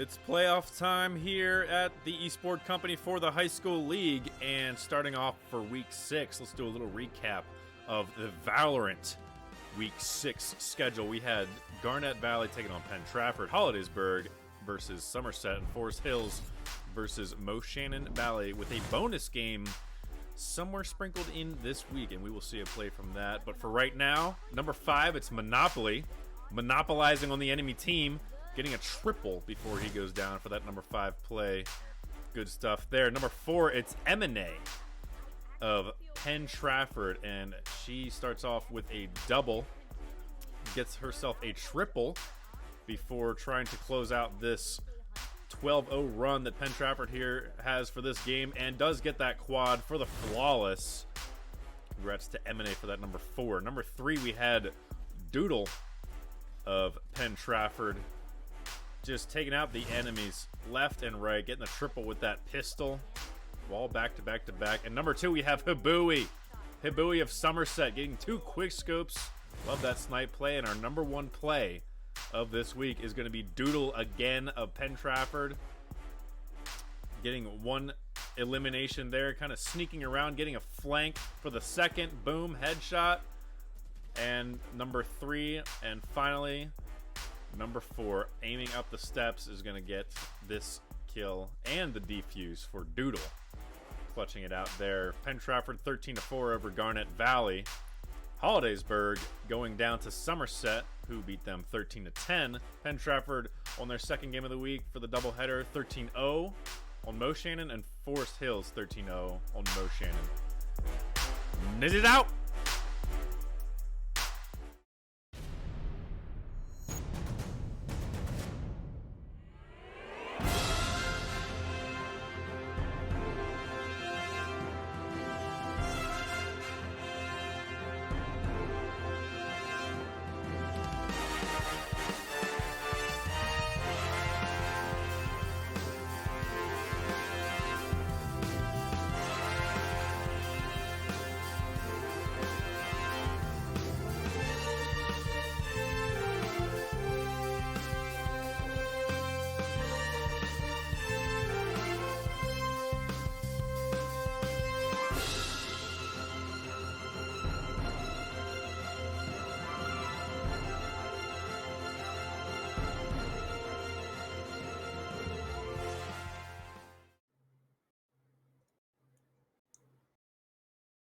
It's playoff time here at the Esport Company for the High School League, and starting off for Week 6, let's do a little recap of the Valorant Week 6 schedule. We had Garnet Valley taking on Penn, Trafford, Hollidaysburg versus Somerset, and Forest Hills versus Moshannon Valley, with a bonus game somewhere sprinkled in this week, and we will see a play from that. But for right now, number 5, it's Monopoly, monopolizing on the enemy team, getting a triple before he goes down for that number 5 play. Good stuff there. Number 4, it's M&A of Penn Trafford, and she starts off with a double, gets herself a triple before trying to close out this 12-0 run that Penn Trafford here has for this game, and does get that quad for the flawless. Congrats to M&A for that number 4. Number 3, we had Doodle of Penn Trafford, just taking out the enemies left and right, getting the triple with that pistol. All back to back to back. And number 2, we have Hibui of Somerset, getting 2 quick scopes. Love that snipe play. And our number 1 play of this week is going to be Doodle again of Penn Trafford, getting 1 elimination there, kind of sneaking around, getting a flank for the second. Boom, headshot. And number 3, and finally number 4, aiming up the steps, is going to get this kill and the defuse for Doodle, clutching it out there. Penn Trafford 13-4 over Garnet Valley. Hollidaysburg going down to Somerset, who beat them 13-10. Penn Trafford on their second game of the week for the doubleheader, 13-0 on Moshannon, and Forest Hills 13-0 on Moshannon. Knit it out!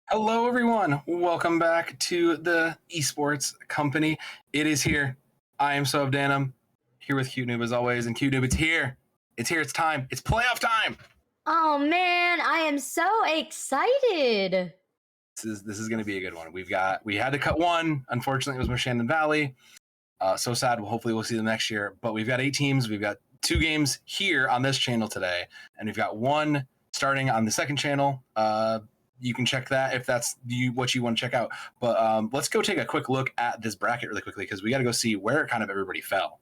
Hello, everyone. Welcome back to the Esports Company. It is here. I am Sob Danum, here with Cute Noob as always. And Cute Noob, it's here. It's here. It's time. It's playoff time. Oh man, I am so excited. This is going to be a good one. We had to cut one. Unfortunately, it was Moshannon Valley. So sad. Hopefully, we'll see them next year. But we've got 8 teams. We've got 2 games here on this channel today, and we've got 1 starting on the second channel. You can check that if that's what you want to check out. But let's go take a quick look at this bracket really quickly, because we got to go see where kind of everybody fell.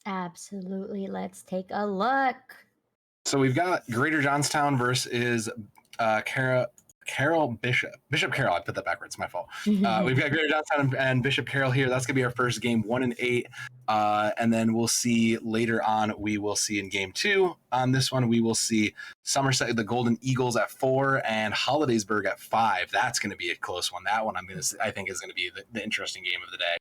Absolutely. Let's take a look. So we've got Greater Johnstown versus Carroll Bishop Carroll. I put that backwards. My fault. We've got Greater Johnstown and Bishop Carroll here. That's gonna be our first game, 1-8, and then we'll see later on. We will see in game 2 on this one. We will see Somerset, the Golden Eagles, at 4 and Hollidaysburg at 5. That's gonna be a close one. That one I think is gonna be the interesting game of the day.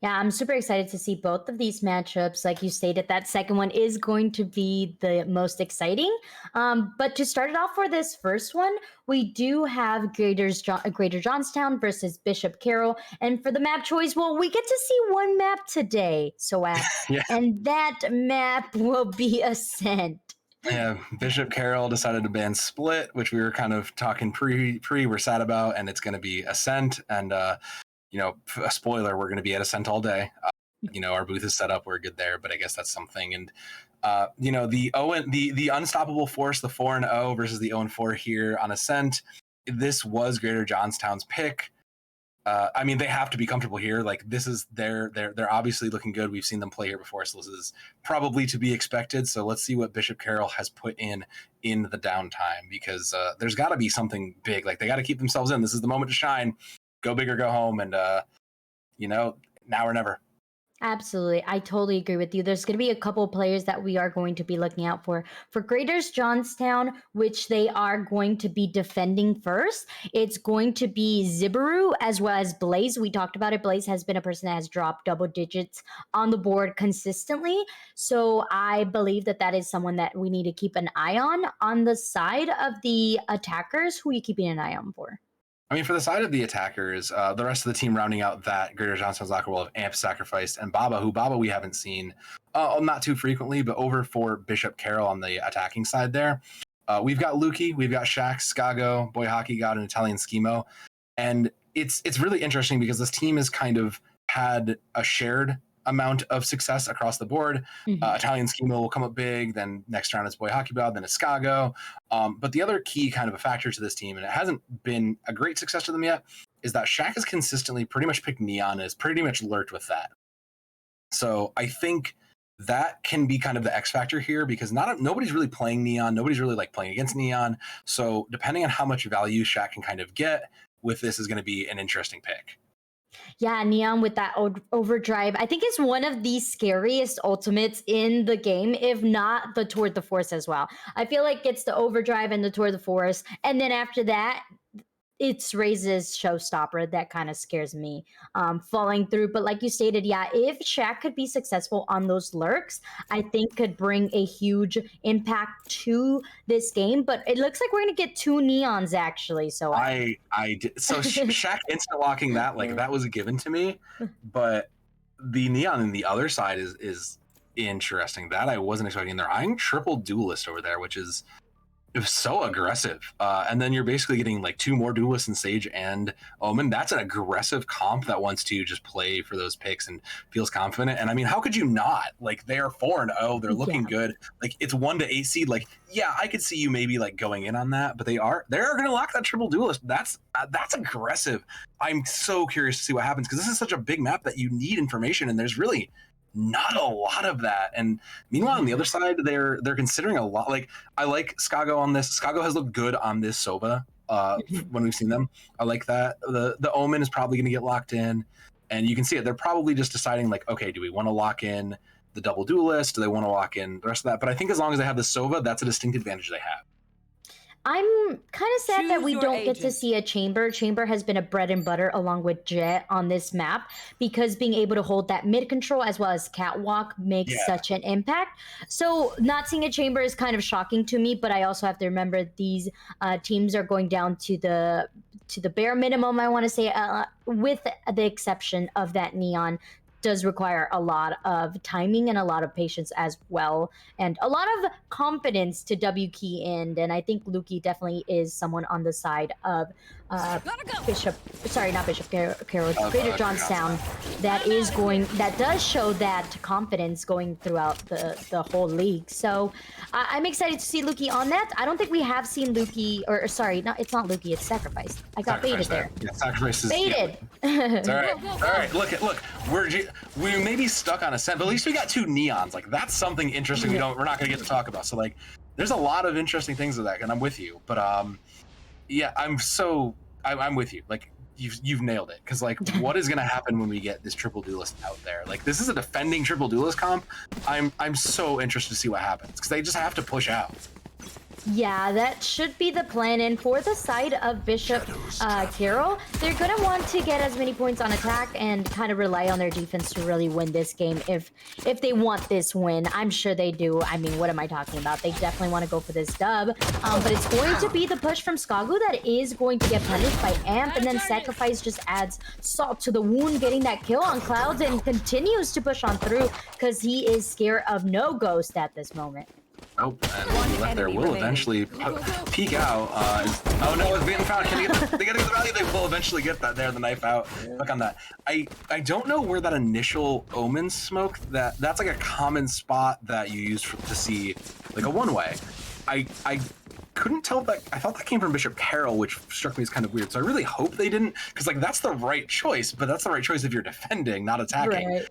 Yeah, I'm super excited to see both of these matchups. Like you stated, that second one is going to be the most exciting. But to start it off for this first one, we do have Greater Johnstown versus Bishop Carroll. And for the map choice, well, we get to see one map today, Yeah. And that map will be Ascent. Yeah, Bishop Carroll decided to ban Split, which we were kind of talking we're sad about, and it's going to be Ascent. And a spoiler, we're going to be at Ascent all day. Our booth is set up, we're good there, but I guess that's something. And the unstoppable force, the 4-0 versus the 0-4 here on Ascent. This was Greater Johnstown's pick. They have to be comfortable here. Like, this is they're obviously looking good. We've seen them play here before, so this is probably to be expected. So let's see what Bishop Carroll has put in the downtime, because there's got to be something big. Like, they got to keep themselves in. This is the moment to shine. Go big or go home, and now or never. Absolutely. I totally agree with you. There's going to be a couple players that we are going to be looking out for. For Graders Johnstown, which they are going to be defending first, it's going to be Zibaru as well as Blaze. We talked about it. Blaze has been a person that has dropped double digits on the board consistently. So I believe that that is someone that we need to keep an eye on. On the side of the attackers, who are you keeping an eye on for? I mean, for the side of the attackers, the rest of the team rounding out that Greater Johnstown's locker will have Amp, Sacrificed, and Baba, who Baba we haven't seen not too frequently, but over for Bishop Carroll on the attacking side there. We've got Lukey, we've got Shaq, Skago, Boy Hockey God, and Italian Schemo. And it's really interesting because this team has kind of had a shared amount of success across the board. Italian Schemo will come up big, then next round is Boy Hockey God, then it's Skago. But the other key kind of a factor to this team, and it hasn't been a great success to them yet, is that Shaq has consistently pretty much picked Neon, has pretty much lurked with that. So I think that can be kind of the X factor here because nobody's really playing Neon. Nobody's really like playing against Neon. So depending on how much value Shaq can kind of get with this is going to be an interesting pick. Yeah, Neon with that overdrive, I think is one of the scariest ultimates in the game, if not the Toward the Force as well. I feel like it's the overdrive and the Toward the Force, and then after that, it's Raise's showstopper that kind of scares me falling through. But like you stated, yeah, if Shaq could be successful on those lurks, I think could bring a huge impact to this game. But it looks like we're gonna get two neons actually. So Shaq instant locking that like that was given to me, but the neon in the other side is interesting. That I wasn't expecting. They're eyeing triple duelist over there, which is so aggressive. And then you're basically getting like two more duelists in Sage and Omen. That's an aggressive comp that wants to just play for those picks and feels confident. And I mean, how could you not? Like they are 4-0, they're looking good. Like it's 1 to 8 seed. Like, yeah, I could see you maybe like going in on that, but they're gonna lock that triple duelist. That's aggressive. I'm so curious to see what happens because this is such a big map that you need information, and there's really not a lot of that. And meanwhile, on the other side, they're considering a lot. Like I like Skago on this. Skago has looked good on this Sova when we've seen them. I like that. The Omen is probably going to get locked in, and you can see it. They're probably just deciding like, okay, do we want to lock in the double duelist? Do they want to lock in the rest of that? But I think as long as they have the Sova, that's a distinct advantage they have. I'm kind of sad that we don't get to see a Chamber. Chamber has been a bread and butter along with Jet on this map because being able to hold that mid control as well as catwalk makes such an impact. So not seeing a Chamber is kind of shocking to me, but I also have to remember these teams are going down to the bare minimum, I want to say, with the exception of that Neon. Does require a lot of timing and a lot of patience as well, and a lot of confidence to W key in. And I think Lukey definitely is someone on the side of Bishop, sorry, not Bishop Carroll, Greater Johnstown, that does show that confidence going throughout the whole league. So I'm excited to see Lukey on that. I don't think we have seen Lukey, or sorry, it's not Lukey, it's Sacrificed. I got baited there. Yeah, Sacrifice is baited. It's all right. All right. Look. We may be stuck on a set, but at least we got two neons. Like that's something interesting. We're not going to get to talk about. So like, there's a lot of interesting things with that, and I'm with you. But yeah, I'm with you. Like you've nailed it. Because like, what is going to happen when we get this triple duelist out there? Like this is a defending triple duelist comp. I'm so interested to see what happens because they just have to push out. Yeah, that should be the plan. And for the side of Bishop Carroll, they're going to want to get as many points on attack and kind of rely on their defense to really win this game if they want this win. I'm sure they do. I mean, what am I talking about? They definitely want to go for this dub. But it's going to be the push from Skagu that is going to get punished by Amp, and then Sacrifice just adds salt to the wound, getting that kill on Clouds and continues to push on through because he is scared of no Ghost at this moment. Oh, and he left there will eventually peek out. Oh no, it's being found. They gotta get the value. They will eventually get that there, the knife out. Look on that. I don't know where that initial Omen smoke, that's like a common spot that you use to see like a one-way. I couldn't tell that. I thought that came from Bishop Carroll, which struck me as kind of weird. So I really hope they didn't, because like that's the right choice, but that's the right choice if you're defending, not attacking. Right.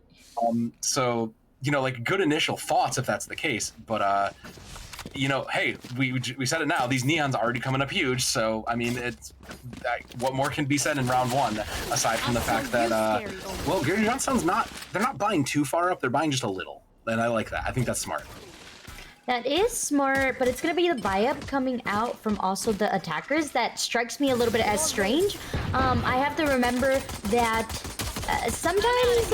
So, you know, like good initial thoughts if that's the case, but you know, hey, we said it now. These neons are already coming up huge. So I mean, what more can be said in round one aside from the fact that well, Greater Johnstown's they're not buying too far up. They're buying just a little, and I like that. I think that's smart. That is smart, but it's going to be the buy-up coming out from also the attackers that strikes me a little bit as strange. I have to remember that sometimes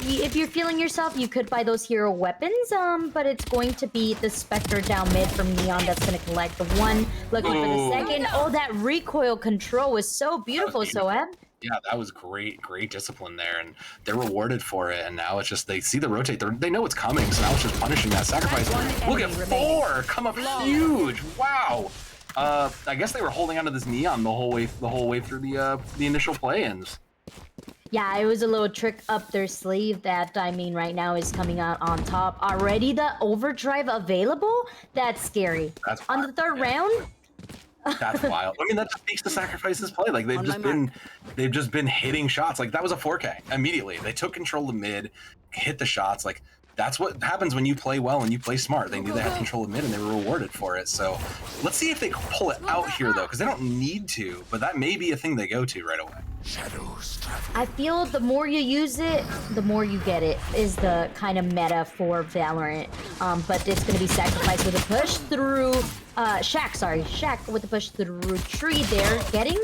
if you're feeling yourself, you could buy those hero weapons, but it's going to be the Spectre down mid from Neon that's going to collect the one, looking for the second. Oh, that recoil control was so beautiful, Soeb. Yeah, that was great discipline there, and they're rewarded for it. And now it's just they see the rotate, they know it's coming, so now it's just punishing that sacrifice. Look at 4 come up huge. Wow. I guess they were holding onto this Neon the whole way through the initial play-ins. Yeah, it was a little trick up their sleeve that, I mean, right now is coming out on top. Already the overdrive available? That's scary. That's on the third round? That's wild. I mean, that just speaks to Sacrifice's play. Like they've just been hitting shots. Like that was a 4K immediately. They took control of mid, hit the shots. Like that's what happens when you play well and you play smart. They knew they had control of mid and they were rewarded for it. So let's see if they pull it out here though, because they don't need to, but that may be a thing they go to right away. I feel the more you use it, the more you get it, is the kind of meta for Valorant. But it's going to be Sacrifice with a push through... Shaq with the push through tree there, getting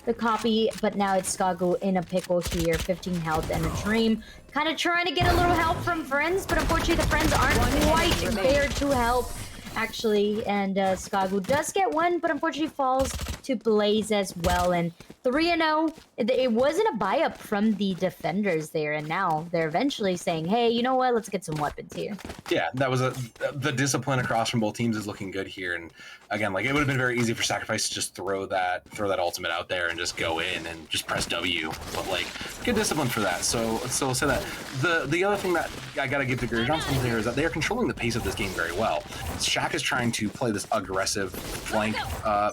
the copy, but now it's Skagu in a pickle here, 15 health and a dream. Kind of trying to get a little help from friends, but unfortunately the friends aren't quite there to help. Actually, and Skagu does get one, but unfortunately falls to Blaze as well. And 3-0, it wasn't a buy-up from the defenders there, and now they're eventually saying, hey, you know what, let's get some weapons here. Yeah, that was the discipline across from both teams is looking good here. And again, like it would have been very easy for Sacrifice to just throw that ultimate out there and just go in and just press W. But like, good discipline for that. So I'll say that. The other thing that I gotta give to Greater Johnstown here is that they are controlling the pace of this game very well. Shaq is trying to play this aggressive flank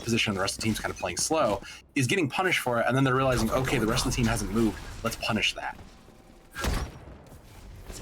position, and the rest of the team's kind of playing slow, is getting punished for it, and then they're realizing, okay, the rest of the team hasn't moved, let's punish that.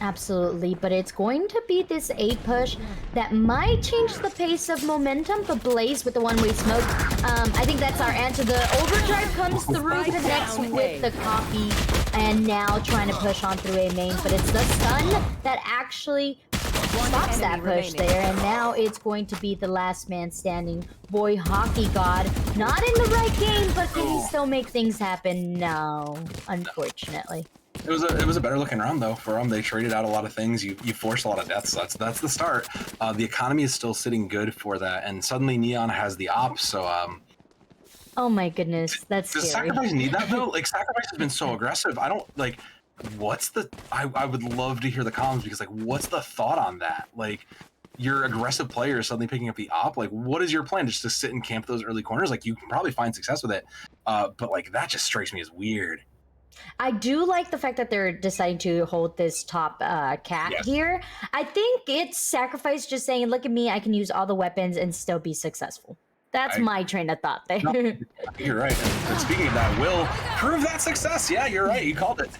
Absolutely, but it's going to be this A push that might change the pace of momentum. The Blaze with the one-way smoke. I think that's our answer. The overdrive comes through, connects with the copy, and now trying to push on through A main, but it's the stun that actually stops that push there, and now it's going to be the last man standing. Boy, Hockey God, not in the right game, but can he still make things happen? No, unfortunately. It was a better looking round though for them. They traded out a lot of things. You forced a lot of deaths. So that's the start. The economy is still sitting good for that, and suddenly Neon has the op. So oh my goodness, that's does scary. Sacrifice need that though? Like Sacrifice has been so aggressive. I don't like. What's the? I would love to hear the comments because like, what's the thought on that? Like, your aggressive player is suddenly picking up the op. Like, what is your plan? Just to sit and camp those early corners? Like, you can probably find success with it, but like that just strikes me as weird. I do like the fact that they're deciding to hold this top cat here. I think it's Sacrifice just saying, look at me, I can use all the weapons and still be successful. That's my train of thought there. No, you're right. And speaking of that, will prove that success. Yeah, you're right. You called it.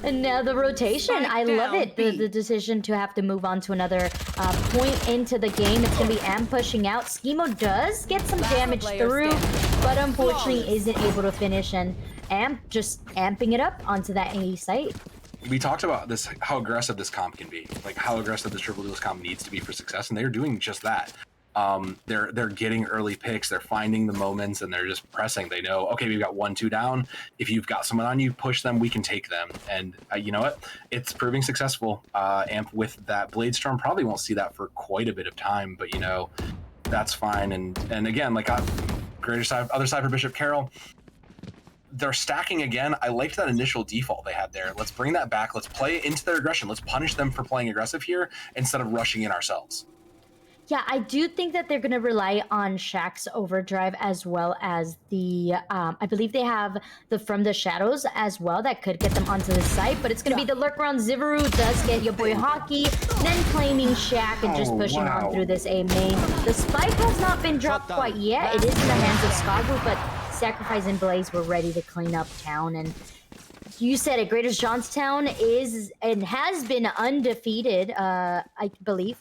And now the rotation, I love it. The decision to have to move on to another point into the game. It's going to be Amp pushing out. Schemo does get some damage through, but unfortunately isn't able to finish. And Amp just amping it up onto that A site. We talked about this, how aggressive this comp can be. Like how aggressive this triple duels comp needs to be for success, and they're doing just that. They're getting early picks, they're finding the moments, and they're just pressing. They know, okay, we've got 1-2 down. If you've got someone on you, push them, we can take them. And you know what? It's proving successful. Amp with that Blade Storm probably won't see that for quite a bit of time, but you know, that's fine. And again, like other side for Bishop Carroll, they're stacking again. I liked that initial default they had there. Let's bring that back. Let's play into their aggression. Let's punish them for playing aggressive here instead of rushing in ourselves. Yeah, I do think that they're going to rely on Shaq's overdrive as well as the, I believe they have the From the Shadows as well that could get them onto the site, but it's going to be the lurk around. Zivaru does get your boy Hockey, then claiming Shaq and just pushing on through this A main. The spike has not been dropped quite yet. It is in the hands of Skagu, but Sacrifice and Blaze were ready to clean up town. And you said it, Greater Johnstown is and has been undefeated, I believe.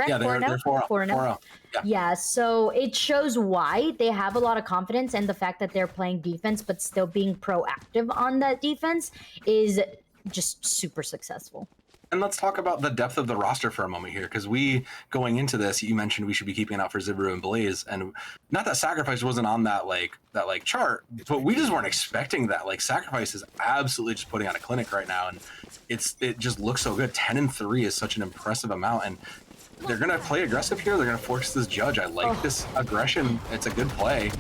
correct? Yeah, they're 4-0. 4-0. Yeah. Yeah, so it shows why they have a lot of confidence, and the fact that they're playing defense but still being proactive on that defense is just super successful. And let's talk about the depth of the roster for a moment here, because we, going into this, you mentioned we should be keeping an eye out for Zibaru and Blaze, and not that Sacrifice wasn't on that chart, but we just weren't expecting that. Like, Sacrifice is absolutely just putting on a clinic right now, and it just looks so good. 10-3 is such an impressive amount, and they're gonna play aggressive here. They're gonna force this judge. I like this aggression. It's a good play.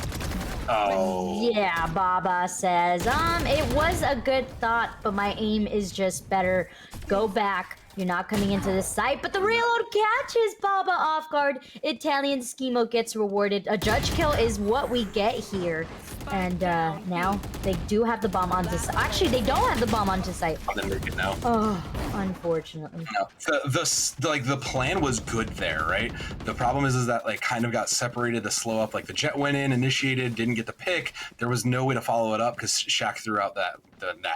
Oh. Yeah, Baba says, it was a good thought, but my aim is just better. Go back. You're not coming into the site, but the reload catches Baba off guard. Italian Schemo gets rewarded. A judge kill is what we get here. And now they do have the bomb onto site. Actually, they don't have the bomb onto site. No. Oh, unfortunately. No. The plan was good there, right? The problem is that like kind of got separated. The slow up, like the jet went in, initiated, didn't get the pick. There was no way to follow it up because Shaq threw out that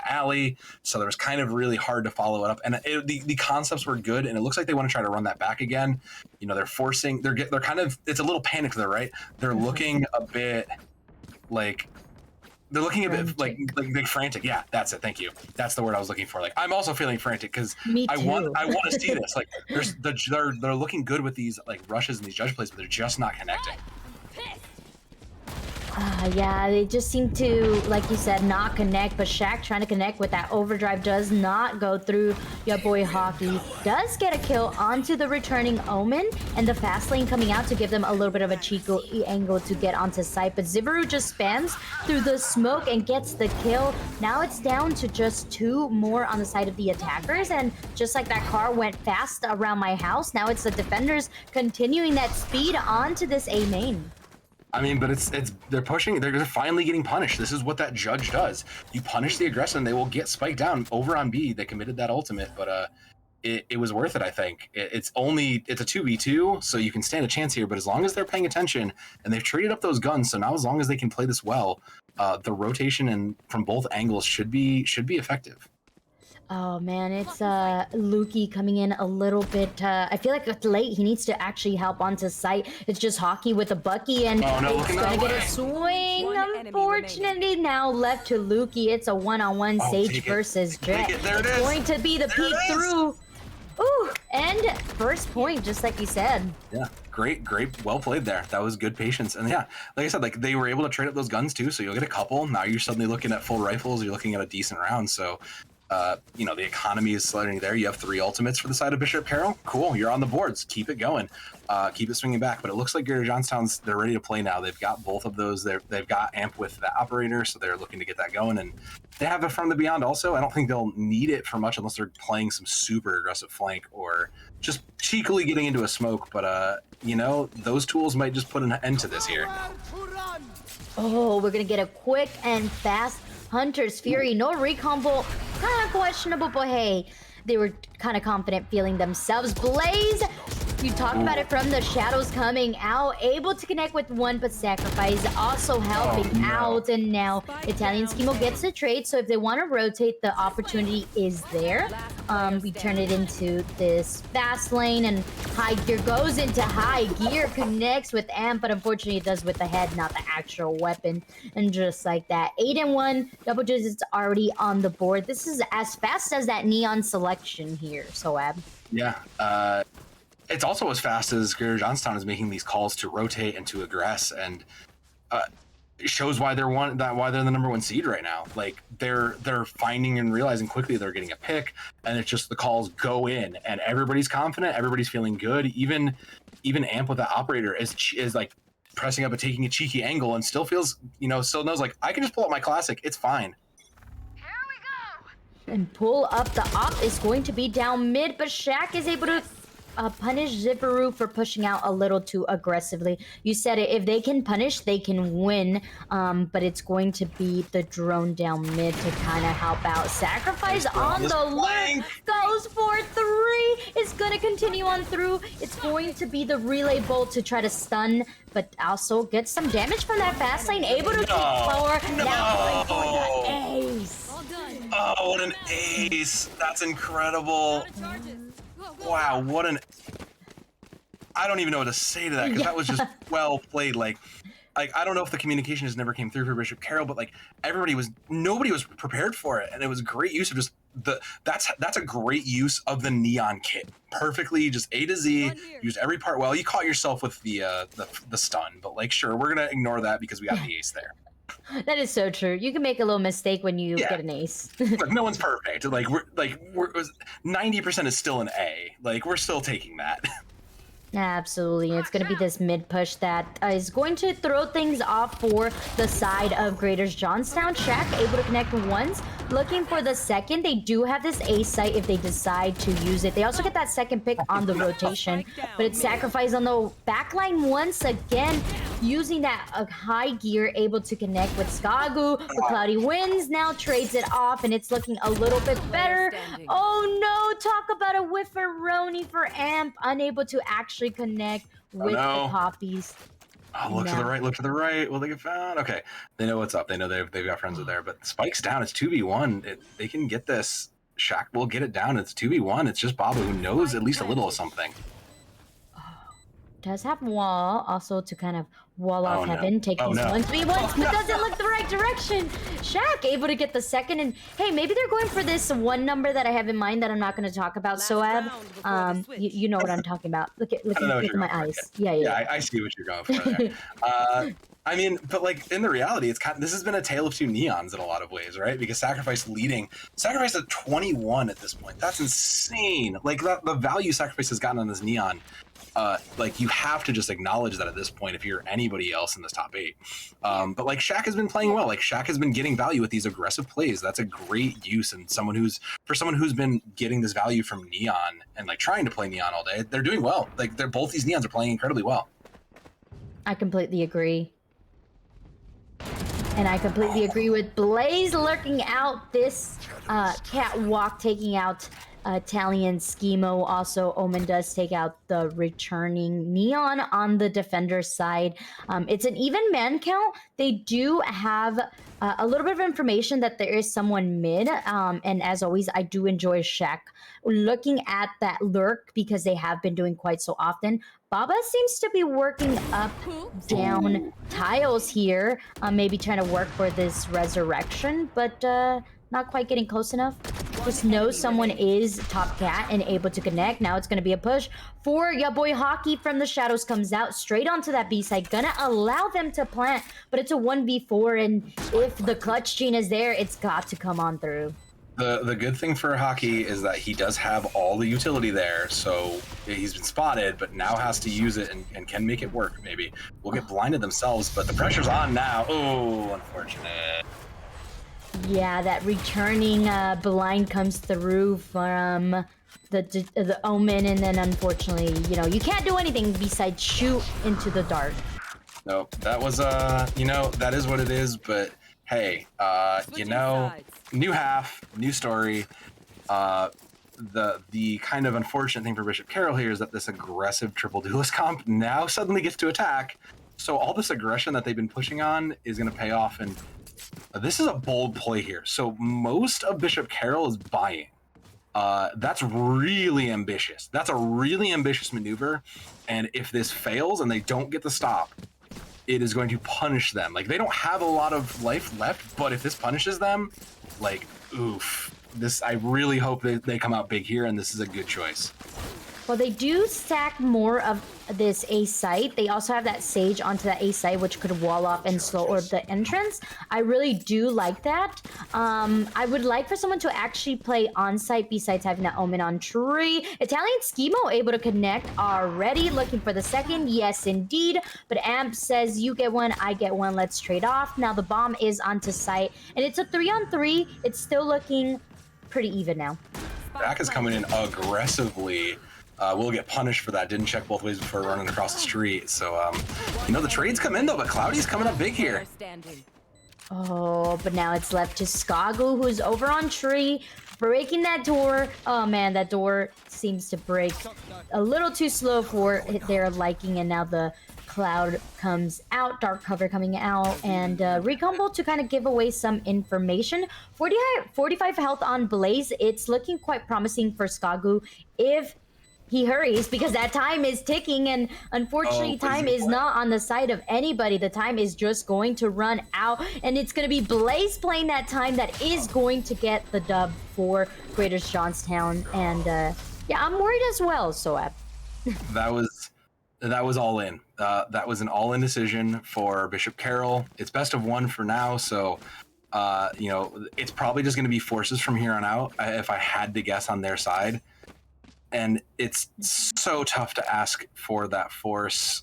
alley, so there was kind of really hard to follow it up. And the concepts were good, and it looks like they want to try to run that back again. You know, they're forcing. They're kind of. It's a little panicked there, right? They're looking a bit. Like they're looking a bit like frantic. Yeah, that's it. Thank you. That's the word I was looking for. Like I'm also feeling frantic because I want to see this. Like they're looking good with these like rushes and these judge plays, but they're just not connecting. Yeah, they just seem to, like you said, not connect, but Shaq trying to connect with that overdrive does not go through. Your boy Hockey does get a kill onto the returning Omen, and the fast lane coming out to give them a little bit of a Chico angle to get onto site, but Zibaru just spams through the smoke and gets the kill. Now it's down to just 2 more on the side of the attackers, and just like that car went fast around my house, now it's the defenders continuing that speed onto this A main. I mean, but they're pushing. They're finally getting punished. This is what that judge does. You punish the aggressor, and they will get spiked down. Over on B, they committed that ultimate, but it was worth it. I think it's a 2v2, so you can stand a chance here. But as long as they're paying attention and they've traded up those guns, so now as long as they can play this well, the rotation and from both angles should be effective. Oh man, it's Lukey coming in a little bit. I feel like it's late. He needs to actually help onto site. It's just Hockey with a Bucky, and it's gonna get a swing. Unfortunately, now left to Lukey. It's a one-on-one Sage versus Jet. It's going to be the peek through. Ooh, and first point, just like you said. Yeah, great, well played there. That was good patience, and yeah, like I said, like they were able to trade up those guns too. So you'll get a couple. Now you're suddenly looking at full rifles. You're looking at a decent round. So. You know, the economy is sliding there. You have 3 ultimates for the side of Bishop Carroll. Cool, you're on the boards. Keep it going. Keep it swinging back. But it looks like Greater Johnstown's, they're ready to play now. They've got both of those. They've got Amp with the operator, so they're looking to get that going. And they have it from the Beyond also. I don't think they'll need it for much unless they're playing some super aggressive flank or just cheekily getting into a smoke. But, you know, those tools might just put an end to this here. Oh, we're going to get a quick and fast Hunter's Fury. No recon bolt. Kind of questionable, but hey, they were kind of confident feeling themselves. Blaze, you talked about it from the shadows coming out, able to connect with one, but Sacrifice also helping out. And now Italian Schemo gets the trade, so if they want to rotate, the opportunity is there. We turn it into this fast lane, and High Gear goes into High Gear, connects with Amp, but unfortunately it does with the head, not the actual weapon. And just like that, 8-1, double digits already on the board. This is as fast as that Neon selection here, Soab. Yeah, it's also as fast as Greater Johnstown is making these calls to rotate and to aggress, and it shows why they're the number 1 seed right now. Like they're finding and realizing quickly they're getting a pick, and it's just the calls go in, and everybody's confident, everybody's feeling good. Even Amp with the operator is like pressing up and taking a cheeky angle, and still feels, you know, still knows like I can just pull up my classic, it's fine. Here we go. And pull up the op is going to be down mid, but Shaq is able to punish Zibaru for pushing out a little too aggressively. You said it, if they can punish, they can win, but it's going to be the drone down mid to kind of help out. Sacrifice on the lurk, goes for 3, it's going to continue on through. It's going to be the relay bolt to try to stun, but also get some damage from that fast lane, able to keep power. Now going for the ace. Oh, what an ace. That's incredible. Wow, what an... I don't even know what to say to that because that was just well played. Like I don't know if the communication just never came through for Bishop Carroll, but like nobody was prepared for it, and it was great use of just that's a great use of the neon kit. Perfectly, just A to Z, used every part well. You caught yourself with the stun, but like sure, we're gonna ignore that because we got the ace there. That is so true. You can make a little mistake when you get an ace. Look, no one's perfect. Like we're 90% is still an A. Like we're still taking that. Absolutely. It's going to be this mid push that is going to throw things off for the side of Greater Johnstown. Shaq able to connect once, looking for the second. They do have this ace site if they decide to use it. They also get that second pick on the rotation, but it's sacrificed on the backline once again, using that high gear, able to connect with Skagu. The Cloudy wins, now trades it off, and it's looking a little bit better. Oh no, talk about a whifferoni for Amp, unable to actually connect with the poppies. Oh, look to the right, look to the right. Will they get found? Okay, they know what's up. They know they've got friends there, but Spike's down. It's 2v1. They can get this. Shaq will get it down. It's 2v1. It's just Babu who knows at least a little of something. Does have wall also to kind of wall off Heaven, take these 1v1s, but doesn't look the right direction. Shaq able to get the second, and hey, maybe they're going for this one number that I have in mind that I'm not going to talk about. Soab, you know what I'm talking about. Look at my eyes. Yeah. I see what you're going for there. I mean, but like in the reality, this has been a tale of two neons in a lot of ways, right? Because Sacrifice at 21 at this point. That's insane. Like the value Sacrifice has gotten on this neon. Like you have to just acknowledge that at this point if you're anybody else in this top 8. But like Shaq has been playing well. Like Shaq has been getting value with these aggressive plays. That's a great use, and someone who's been getting this value from Neon and like trying to play Neon all day, they're doing well. Like both these Neons are playing incredibly well. I completely agree. And I completely agree with Blaze lurking out this catwalk, taking out Italian Schemo. Also, Omen does take out the returning Neon on the defender side. It's an even man count. They do have a little bit of information that there is someone mid. And as always, I do enjoy Shaq looking at that lurk because they have been doing quite so often. Baba seems to be working up, down tiles here, maybe trying to work for this resurrection, but not quite getting close enough. Just knows someone is top cat and able to connect. Now it's going to be a push for ya boy Hockey from the shadows, comes out straight onto that B side, gonna allow them to plant, but it's a 1v4, and if the clutch gene is there, it's got to come on through. The good thing for Hockey is that he does have all the utility there, so he's been spotted, but now has to use it and can make it work, maybe. We'll get blinded themselves, but the pressure's on now. Oh, unfortunate. Yeah, that returning blind comes through from the Omen, and then unfortunately, you can't do anything besides shoot into the dark. No, that was, that is what it is, but hey, new half, new story. The kind of unfortunate thing for Bishop Carroll here is that this aggressive triple duelist comp now suddenly gets to attack. So all this aggression that they've been pushing on is going to pay off, and this is a bold play here. So most of Bishop Carroll is buying. That's really ambitious. That's a really ambitious maneuver, and if this fails and they don't get the stop, it is going to punish them. Like, they don't have a lot of life left, but if this punishes them, like, oof. I really hope that they come out big here, and this is a good choice. Well, they do stack more of this A site. They also have that Sage onto that A site, which could wall off and slow orb the entrance. I really do like that. I would like for someone to actually play on site besides having that Omen on tree. Italian Schemo able to connect already, looking for the second. Yes, indeed. But Amp says, you get one, I get one. Let's trade off. Now the bomb is onto site, and it's a 3-on-3. It's still looking pretty even now. Back is coming in aggressively. We'll get punished for that. Didn't check both ways before running across the street. So, the trades come in, though, but Cloudy's coming up big here. Oh, but now it's left to Skagu, who's over on tree, breaking that door. Oh, man, that door seems to break a little too slow for their liking, and now the Cloud comes out, dark cover coming out, and recombo to kind of give away some information. 45 health on Blaze. It's looking quite promising for Skagu. If he hurries because that time is ticking, and unfortunately time is not on the side of anybody. The time is just going to run out, and it's going to be Blaze playing that time that is going to get the dub for Greater Johnstown. And yeah, I'm worried as well, Soap. That was all in. That was an all-in decision for Bishop Carroll. It's best of one for now, so you know, it's probably just going to be forces from here on out, if I had to guess on their side. And it's so tough to ask for that force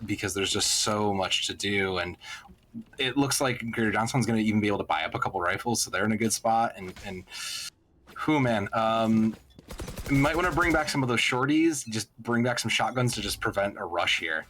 because there's just so much to do. And it looks like Greater Johnstown's going to even be able to buy up a couple rifles, so they're in a good spot. And who, man, might want to bring back some of those shorties. Just bring back some shotguns to just prevent a rush here.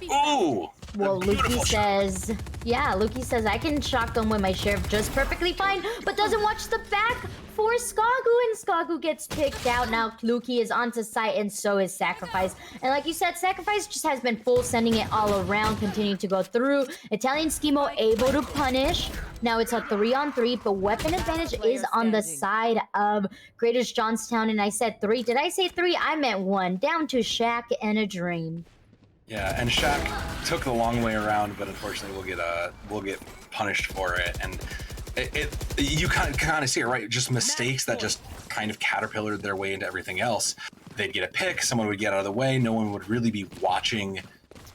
Ooh! Well, Lukey says, yeah, Lukey says, I can shotgun with my sheriff just perfectly fine, but doesn't watch the back for Skagu, and Skagu gets picked out. Now Lukey is onto site, and so is Sacrifice. And like you said, Sacrifice just has been full sending it all around, continuing to go through. Italian Schemo able to punish. Now it's a 3-on-3, but weapon advantage is on the side of Greater Johnstown. And I said 3. Did I say 3? I meant 1. Down to Shaq and a Dream. Yeah, and Shaq took the long way around, but unfortunately we'll get punished for it. And you kind of see it, right? Just mistakes that just kind of caterpillared their way into everything else. They'd get a pick, someone would get out of the way, no one would really be watching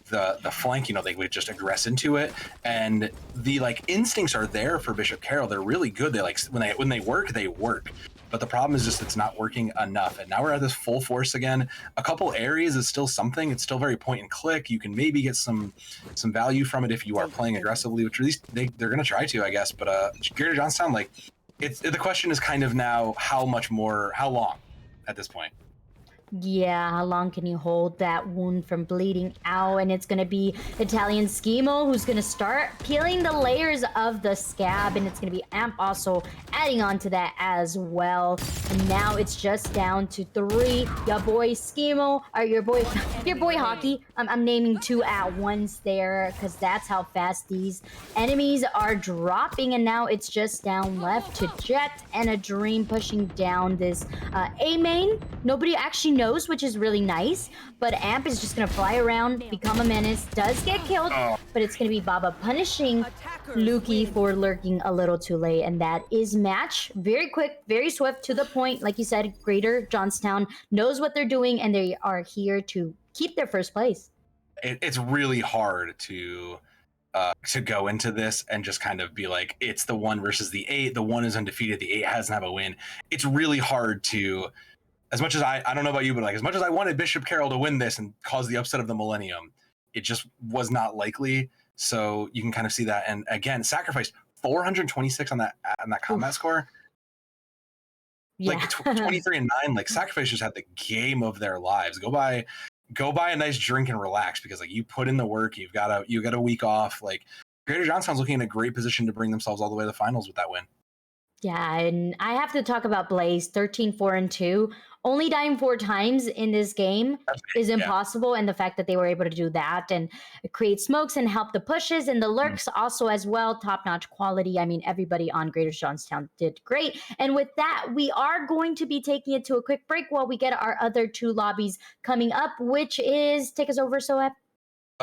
the flank. You know, they would just aggress into it, and the like instincts are there for Bishop Carroll. They're really good. They like when they work, they work. But the problem is just it's not working enough. And now we're at this full force again. A couple areas is still something. It's still very point and click. You can maybe get some value from it if you are playing aggressively, which at least they're going to try to, I guess. But Greater Johnstown, like, the question is kind of now how long at this point. Yeah, how long can you hold that wound from bleeding out? And it's going to be Italian Schemo who's going to start peeling the layers of the scab, and it's going to be Amp also adding on to that as well. And now it's just down to 3. Your boy Schemo, or your boy Hockey. I'm naming 2 at once there because that's how fast these enemies are dropping. And now it's just down left to Jet and a Dream pushing down this A main. Nobody actually knows, which is really nice, but Amp is just gonna fly around, become a menace, does get killed, but it's gonna be Baba punishing Lukey for lurking a little too late. And that is match. Very quick, very swift, to the point. Like you said, Greater Johnstown knows what they're doing, and they are here to keep their first place. It's really hard to go into this and just kind of be like, it's the 1 versus the 8. The 1 is undefeated, the 8 hasn't have a win. It's really hard to, as much as I don't know about you, but like as much as I wanted Bishop Carroll to win this and cause the upset of the millennium, it just was not likely. So you can kind of see that. And again, Sacrifice 426 on that combat score. Yeah. Like 23 and 9. Like Sacrifice just had the game of their lives. Go buy a nice drink and relax, because like you put in the work. You got a week off. Like Greater Johnstown's looking in a great position to bring themselves all the way to the finals with that win. Yeah, and I have to talk about Blaze, 13-4-2. Only dying 4 times in this game is impossible, and the fact that they were able to do that and create smokes and help the pushes and the lurks also as well, top-notch quality. I mean, everybody on Greater Johnstown did great. And with that, we are going to be taking it to a quick break while we get our other 2 lobbies coming up, which is, take us over, Soap.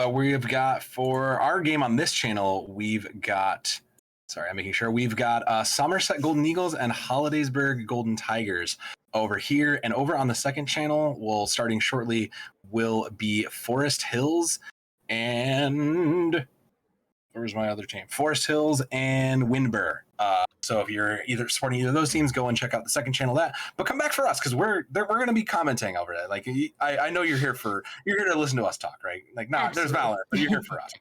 We've got, for our game on this channel, we've got Somerset Golden Eagles and Hollidaysburg Golden Tigers over here. And over on the second channel, starting shortly, will be Forest Hills and where's my other team? Forest Hills and Windber. So if you're either supporting either of those teams, go and check out the second channel but come back for us, because we're going to be commenting over it. Like I know you're here to listen to us talk, right? Like, there's Valorant, but you're here for us.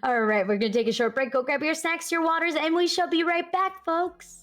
All right, we're going to take a short break. Go grab your snacks, your waters, and we shall be right back, folks.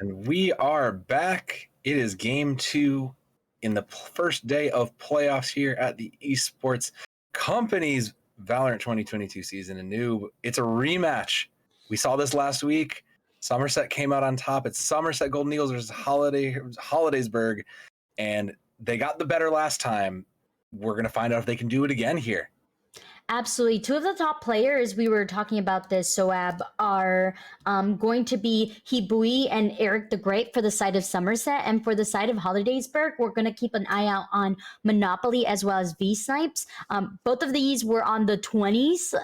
And we are back. It is game 2 in the first day of playoffs here at the Esports Company's Valorant 2022 season. And Noob, it's a rematch. We saw this last week. Somerset came out on top. It's Somerset Golden Eagles versus Hollidaysburg, and they got the better last time. We're going to find out if they can do it again here. Absolutely. Two of the top players, we were talking about this, Soab, are going to be Hibui and Eric the Great for the side of Somerset. And for the side of Hollidaysburg, we're going to keep an eye out on Monopoly as well as V-Snipes. Both of these were on the 20s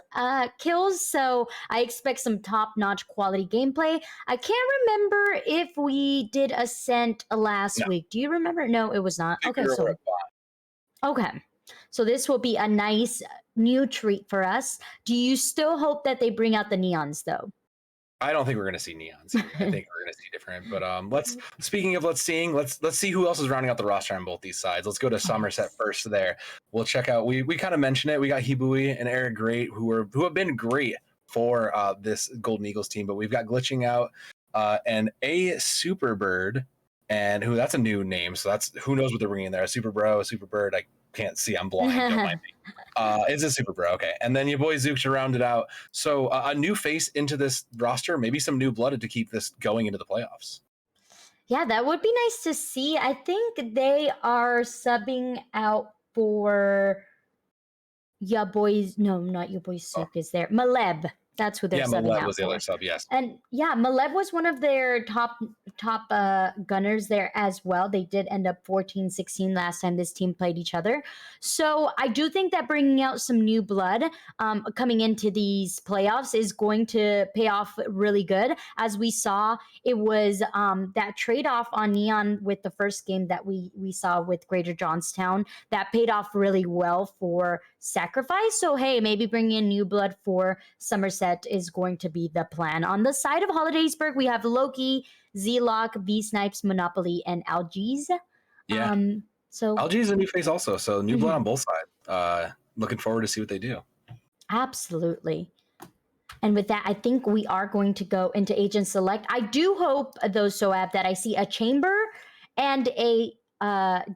kills, so I expect some top-notch quality gameplay. I can't remember if we did Ascent last week. Do you remember? No, it was not. Okay, so this will be a nice new treat for us. Do you still hope that they bring out the neons, though? I don't think we're going to see neons here. I think we're going to see different. But let's see who else is rounding out the roster on both these sides. Let's go to Somerset first there. We'll check out, we kind of mentioned it. We got Hibui and Eric Great who have been great for this Golden Eagles team, but we've got Glitching Out and a Superbird, and that's a new name. So that's, who knows what they're bringing in there. A Superbro, a Superbird. I can't see. I'm blind. Don't mind me. It's a Superbro. Okay. And then your boy Zook to round it out. So a new face into this roster, maybe some new blood to keep this going into the playoffs. Yeah, that would be nice to see. I think they are subbing out for ya boys. No, not your boy Zook is there. Maleb. That's who they're subbing Malev out was the for. other sub, yes. And yeah, Malev was one of their top gunners there as well. They did end up 14-16 last time this team played each other. So I do think that bringing out some new blood coming into these playoffs is going to pay off really good. As we saw, it was that trade-off on Neon with the first game that we saw with Greater Johnstown that paid off really well for Sacrifice. So hey, maybe bringing in new blood for Somerset is going to be the plan. On the side of Hollidaysburg, we have Loki, Z-Lock, V-Snipes, Monopoly, and Algies. Yeah. So Algies is a new face also. So new blood on both sides. Looking forward to see what they do. Absolutely. And with that, I think we are going to go into Agent Select. I do hope, though, Soab, that I see a Chamber and a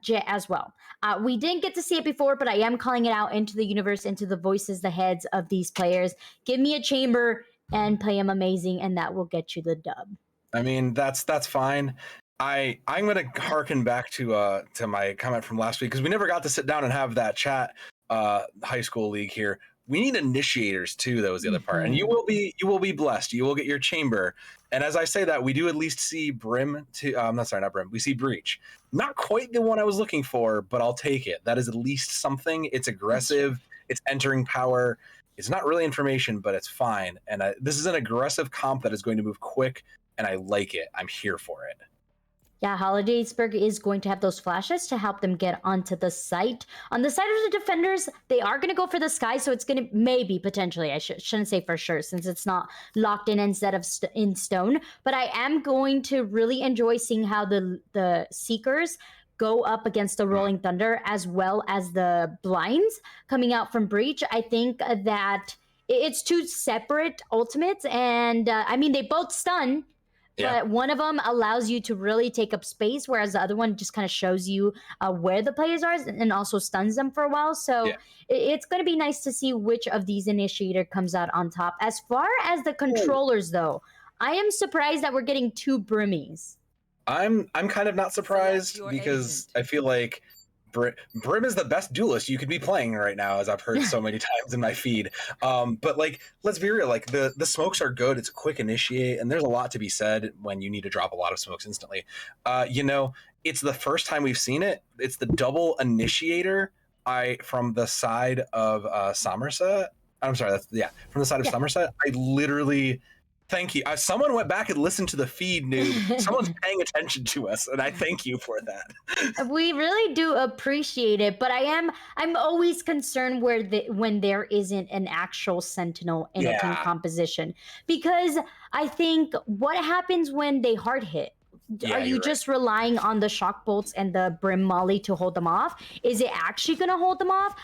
Jet as well. We didn't get to see it before, but I am calling it out into the universe, into the voices, the heads of these players. Give me a Chamber and play him amazing, and that will get you the dub. I mean, that's fine. I'm going to harken back to my comment from last week, because we never got to sit down and have that chat high school league here. We need initiators too. That was the other part, and you will be blessed. You will get your Chamber. And as I say that, we do at least see Brim. Not Brim. We see Breach. Not quite the one I was looking for, but I'll take it. That is at least something. It's aggressive. It's entering power. It's not really information, but it's fine. And this is an aggressive comp that is going to move quick, and I like it. I'm here for it. Yeah, Hollidaysburg is going to have those flashes to help them get onto the site. On the side of the defenders, they are going to go for the sky, so it's going to maybe, potentially, I shouldn't say for sure, since it's not locked in instead of in stone. But I am going to really enjoy seeing how the Seekers go up against the Rolling Thunder, as well as the Blinds coming out from Breach. I think that it's two separate ultimates, and I mean, they both stun. Yeah. But one of them allows you to really take up space, whereas the other one just kind of shows you where the players are and also stuns them for a while. So it's going to be nice to see which of these initiator comes out on top. As far as the controllers, though, I am surprised that we're getting two Brimmies. I'm kind of not surprised, because I feel like Brim is the best duelist you could be playing right now, as I've heard so many times in my feed. But like, let's be real, like the smokes are good. It's a quick initiate, and there's a lot to be said when you need to drop a lot of smokes instantly. It's the first time we've seen it. It's the double initiator from the side of Somerset. I'm sorry, from the side of Somerset. I literally thank you. Someone went back and listened to the feed, noob. Someone's paying attention to us, and I thank you for that. We really do appreciate it, but I'm always concerned when there isn't an actual sentinel in a team composition, because I think what happens when they hard hit? Are you just relying on the shock bolts and the brim molly to hold them off? Is it actually going to hold them off?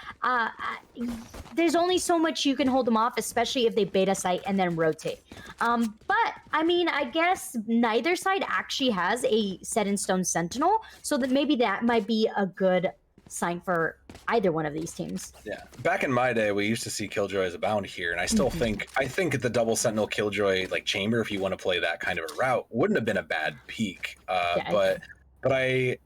There's only so much you can hold them off, especially if they beta site and then rotate. But I mean, I guess neither side actually has a set in stone sentinel, so that maybe that might be a good sign for either one of these teams. Yeah, back in my day, we used to see Killjoys abound here, and I still think the double sentinel Killjoy like chamber, if you want to play that kind of a route, wouldn't have been a bad peak. But I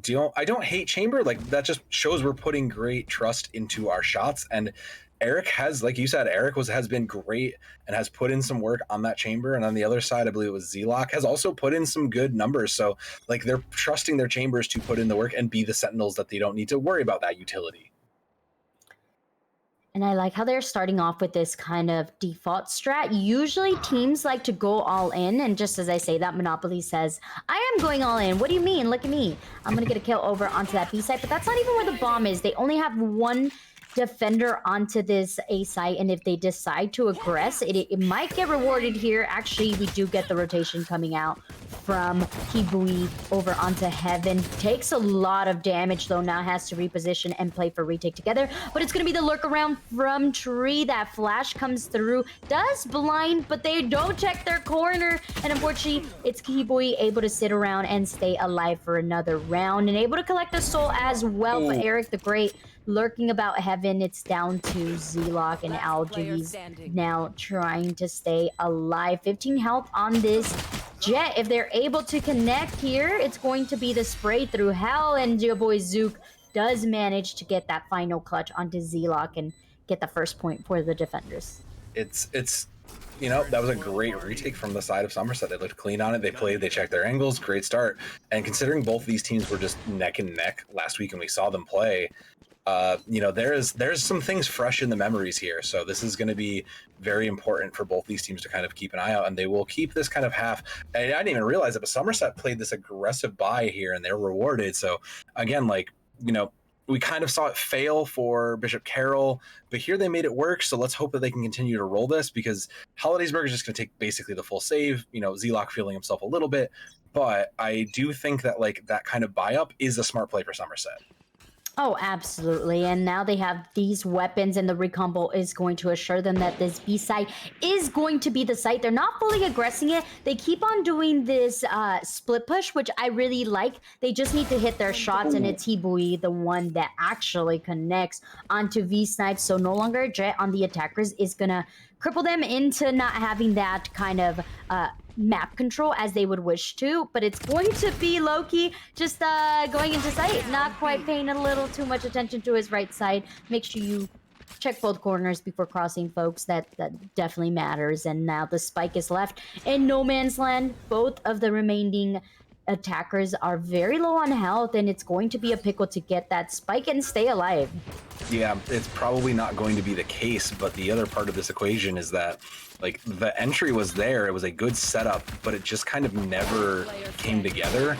don't hate chamber. Like, that just shows we're putting great trust into our shots, and Eric has, like you said, has been great and has put in some work on that chamber. And on the other side, I believe it was Zlock, has also put in some good numbers. So like, they're trusting their chambers to put in the work and be the sentinels that they don't need to worry about that utility. And I like how they're starting off with this kind of default strat. Usually teams like to go all in, and just as I say that, Monopoly says, I am going all in. What do you mean? Look at me. I'm going to get a kill over onto that B site, but that's not even where the bomb is. They only have one defender onto this A site, and if they decide to aggress, it might get rewarded here. Actually, we do get the rotation coming out from Kibui over onto Heaven. Takes a lot of damage, though. Now has to reposition and play for retake together, but it's going to be the lurk around from Tree. That flash comes through, does blind, but they don't check their corner, and unfortunately, it's Kibui able to sit around and stay alive for another round, and able to collect the soul as well. But Eric the Great lurking about Heaven. It's down to Zlock and Algies now trying to stay alive. 15 health on this Jet. If they're able to connect here, it's going to be the spray through hell, and your boy Zook does manage to get that final clutch onto Zlock and get the first point for the defenders. It's that was a great retake from the side of Somerset. They looked clean on it. They played, they checked their angles. Great start. And considering both these teams were just neck and neck last week and we saw them play, there's some things fresh in the memories here. So this is going to be very important for both these teams to kind of keep an eye out, and they will keep this kind of half. I didn't even realize it, but Somerset played this aggressive buy here, and they're rewarded. So again, we kind of saw it fail for Bishop Carroll, but here they made it work. So let's hope that they can continue to roll this, because Hollidaysburg is just going to take basically the full save. Zlock feeling himself a little bit, but I do think that that kind of buy up is a smart play for Somerset. Oh, absolutely. And now they have these weapons, and the recombo is going to assure them that this B site is going to be the site. They're not fully aggressing it. They keep on doing this split push, which I really like. They just need to hit their shots, and it's Hibui, the one that actually connects onto V-Snipe. So no longer a Jet on the attackers is going to cripple them into not having that kind of map control as they would wish to, but it's going to be Loki just going into sight, not quite paying a little too much attention to his right side. Make sure you check both corners before crossing, folks. That definitely matters. And now the spike is left in no man's land. Both of the remaining attackers are very low on health, and it's going to be a pickle to get that spike and stay alive. Yeah, it's probably not going to be the case, but the other part of this equation is that the entry was there. It was a good setup, but it just kind of never came together.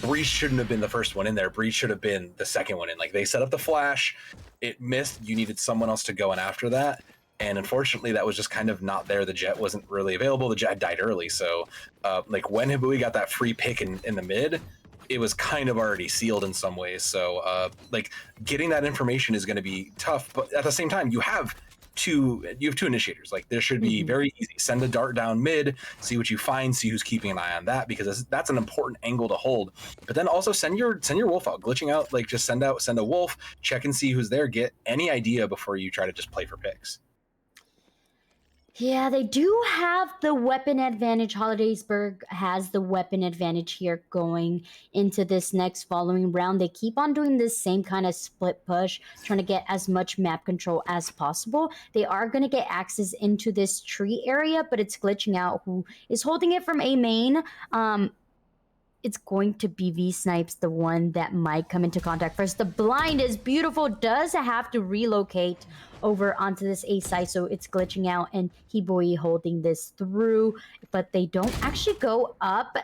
Breach shouldn't have been the first one in there. Breach should have been the second one in. They set up the flash, it missed. You needed someone else to go in after that. And unfortunately, that was just kind of not there. The Jet wasn't really available. The Jet died early. So when Hibui got that free pick in the mid, it was kind of already sealed in some ways. So getting that information is going to be tough. But at the same time, you have two initiators. There should be very easy. Send a dart down mid, see what you find, see who's keeping an eye on that, because that's an important angle to hold. But then also send your wolf out, glitching out. Just send a wolf, check and see who's there, get any idea before you try to just play for picks. Yeah, they do have the weapon advantage. Hollidaysburg has the weapon advantage here going into this next following round. They keep on doing this same kind of split push, trying to get as much map control as possible. They are going to get access into this tree area, but it's glitching out who is holding it from A main. it's going to be V Snipes, the one that might come into contact first. The blind is beautiful, does have to relocate over onto this A side, so it's glitching out, and Hiboi holding this through, but they don't actually go up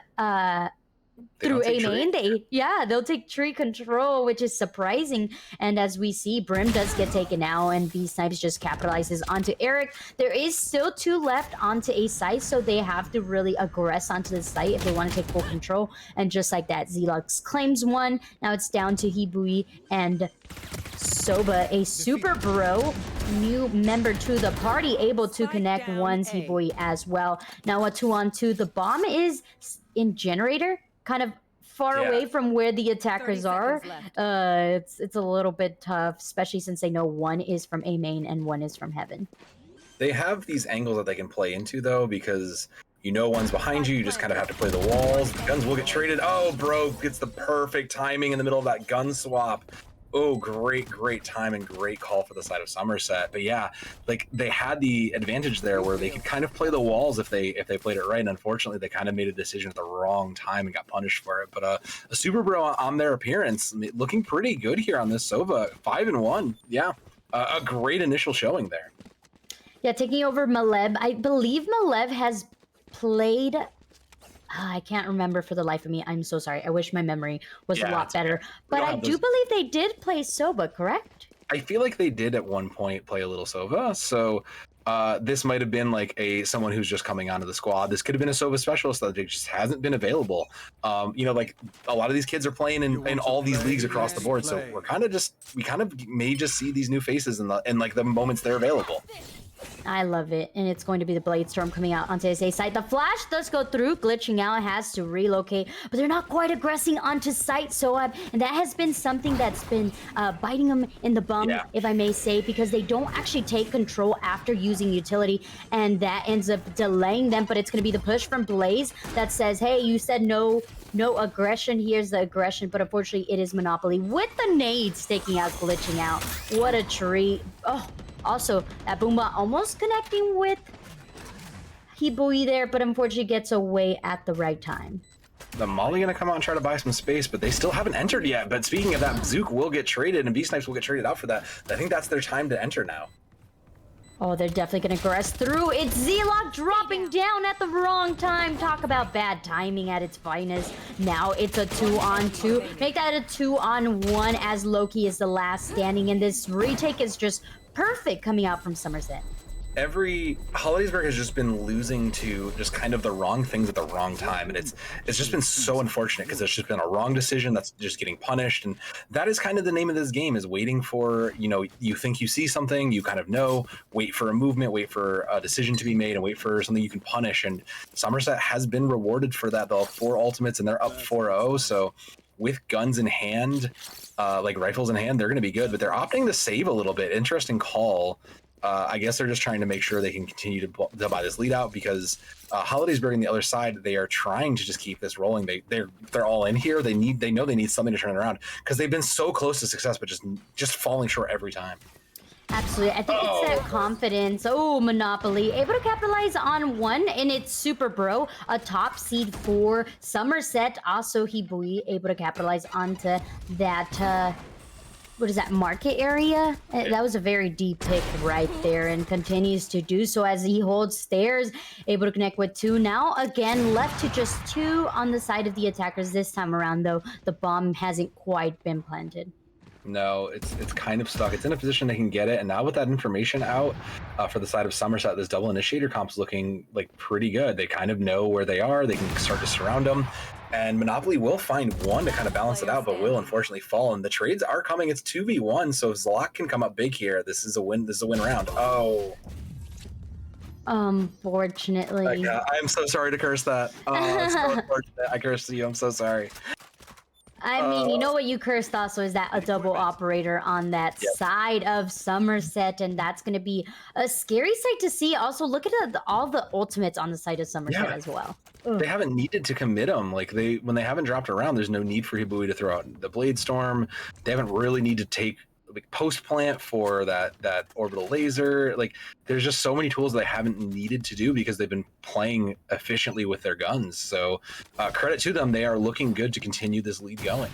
through A main. They'll take tree control, which is surprising. And as we see, Brim does get taken out, and V Snipes just capitalizes onto Eric. There is still 2 left onto A site, so they have to really aggress onto the site if they want to take full control. And just like that, Zelux claims 1. Now it's down to Hibui and Soba, a super bro, new member to the party, able to connect one's Hibui as well. Now a 2-on-2. The bomb is in generator, kind of far away from where the attackers are. It's a little bit tough, especially since they know 1 is from A main and 1 is from heaven. They have these angles that they can play into, though, because you know 1's behind you. You just kind of have to play the walls. The guns will get traded. Oh, bro gets the perfect timing in the middle of that gun swap. Oh, great time and great call for the side of Somerset. But yeah, like they had the advantage there where they could kind of play the walls if they played it right. And unfortunately, they kind of made a decision at the wrong time and got punished for it. But a Super Bro on their appearance, looking pretty good here on this Sova. 5-1. Yeah, a great initial showing there. Yeah, taking over Maleb. I believe Maleb has played... I can't remember for the life of me. I'm so sorry. I wish my memory was a lot better. But I do believe they did play Soba, correct? I feel like they did at one point play a little Sova. So this might have been like someone who's just coming onto the squad. This could have been a Sova specialist that just hasn't been available. You know, like a lot of these kids are playing in all these leagues across the board. So we kind of may just see these new faces in like the moments they're available. I love it. And it's going to be the Blade Storm coming out onto his A site. The flash does go through, glitching out, has to relocate, but they're not quite aggressing onto site. So, and that has been something that's been biting them in the bum, if I may say, because they don't actually take control after using utility, and that ends up delaying them. But it's going to be the push from Blaze that says, hey, you said no aggression. Here's the aggression. But unfortunately, it is Monopoly with the nades taking out, glitching out. What a treat. Oh, also, that Boomba almost connecting with Hibui there, but unfortunately gets away at the right time. The Molly gonna come out and try to buy some space, but they still haven't entered yet. But speaking of that, Zook will get traded and B-Snipes will get traded out for that. I think that's their time to enter now. Oh, they're definitely going to aggress through. It's Z-Lock dropping down at the wrong time. Talk about bad timing at its finest. Now it's a 2-on-2. Make that a 2-on-1 as Loki is the last standing. And this retake is just perfect coming out from Somerset. Hollidaysburg has just been losing to just kind of the wrong things at the wrong time, and it's just been so unfortunate because there's just been a wrong decision that's just getting punished, and that is kind of the name of this game, is waiting for, you know, you think you see something, you kind of know, wait for a movement, wait for a decision to be made, and wait for something you can punish. And Somerset has been rewarded for that. They'll have 4 ultimates and they're up 4-0, so with guns in hand, like rifles in hand, they're going to be good, but they're opting to save a little bit. Interesting call. I guess they're just trying to make sure they can continue to buy this lead out, because Hollidaysburg on the other side, they are trying to just keep this rolling. They're all in here. They know they need something to turn it around, because they've been so close to success, but just falling short every time. Absolutely. I think it's that confidence. Oh, Monopoly. Able to capitalize on 1, and it's Super Bro. A top seed for Somerset. Also, Hibui able to capitalize onto that... what is that, market area? That was a very deep pick right there, and continues to do so as he holds stairs, able to connect with 2. Now again, left to just 2 on the side of the attackers. This time around, though, the bomb hasn't quite been planted. No, it's kind of stuck. It's in a position they can get it, and now with that information out for the side of Somerset, this double initiator comp's looking like pretty good. They kind of know where they are. They can start to surround them, and Monopoly will find 1 to kind of balance it out, but will unfortunately fall. And the trades are coming. It's 2v1, so Zlock can come up big here. This is a win. This is a win round. Oh. Unfortunately. I'm so sorry to curse that. Oh, it's so unfortunate. I cursed you. I'm so sorry. I mean, you know what you cursed also is that a double operator on that side of Somerset, and that's going to be a scary sight to see. Also, look at all the ultimates on the side of Somerset as well. They haven't needed to commit them. Like when they haven't dropped around, there's no need for Hibui to throw out the Blade Storm. They haven't really needed to take like post plant, for that orbital laser. Like there's just so many tools they haven't needed to do because they've been playing efficiently with their guns. So credit to them, they are looking good to continue this lead going.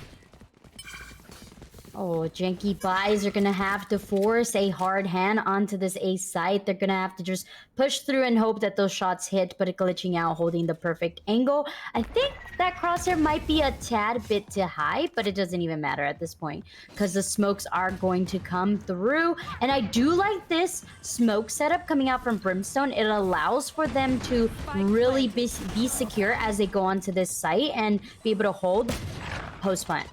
Oh, janky buys are going to have to force a hard hand onto this A site. They're going to have to just push through and hope that those shots hit, but glitching out, holding the perfect angle. I think that crosshair might be a tad bit too high, but it doesn't even matter at this point because the smokes are going to come through. And I do like this smoke setup coming out from Brimstone. It allows for them to really be secure as they go onto this site and be able to hold post plant.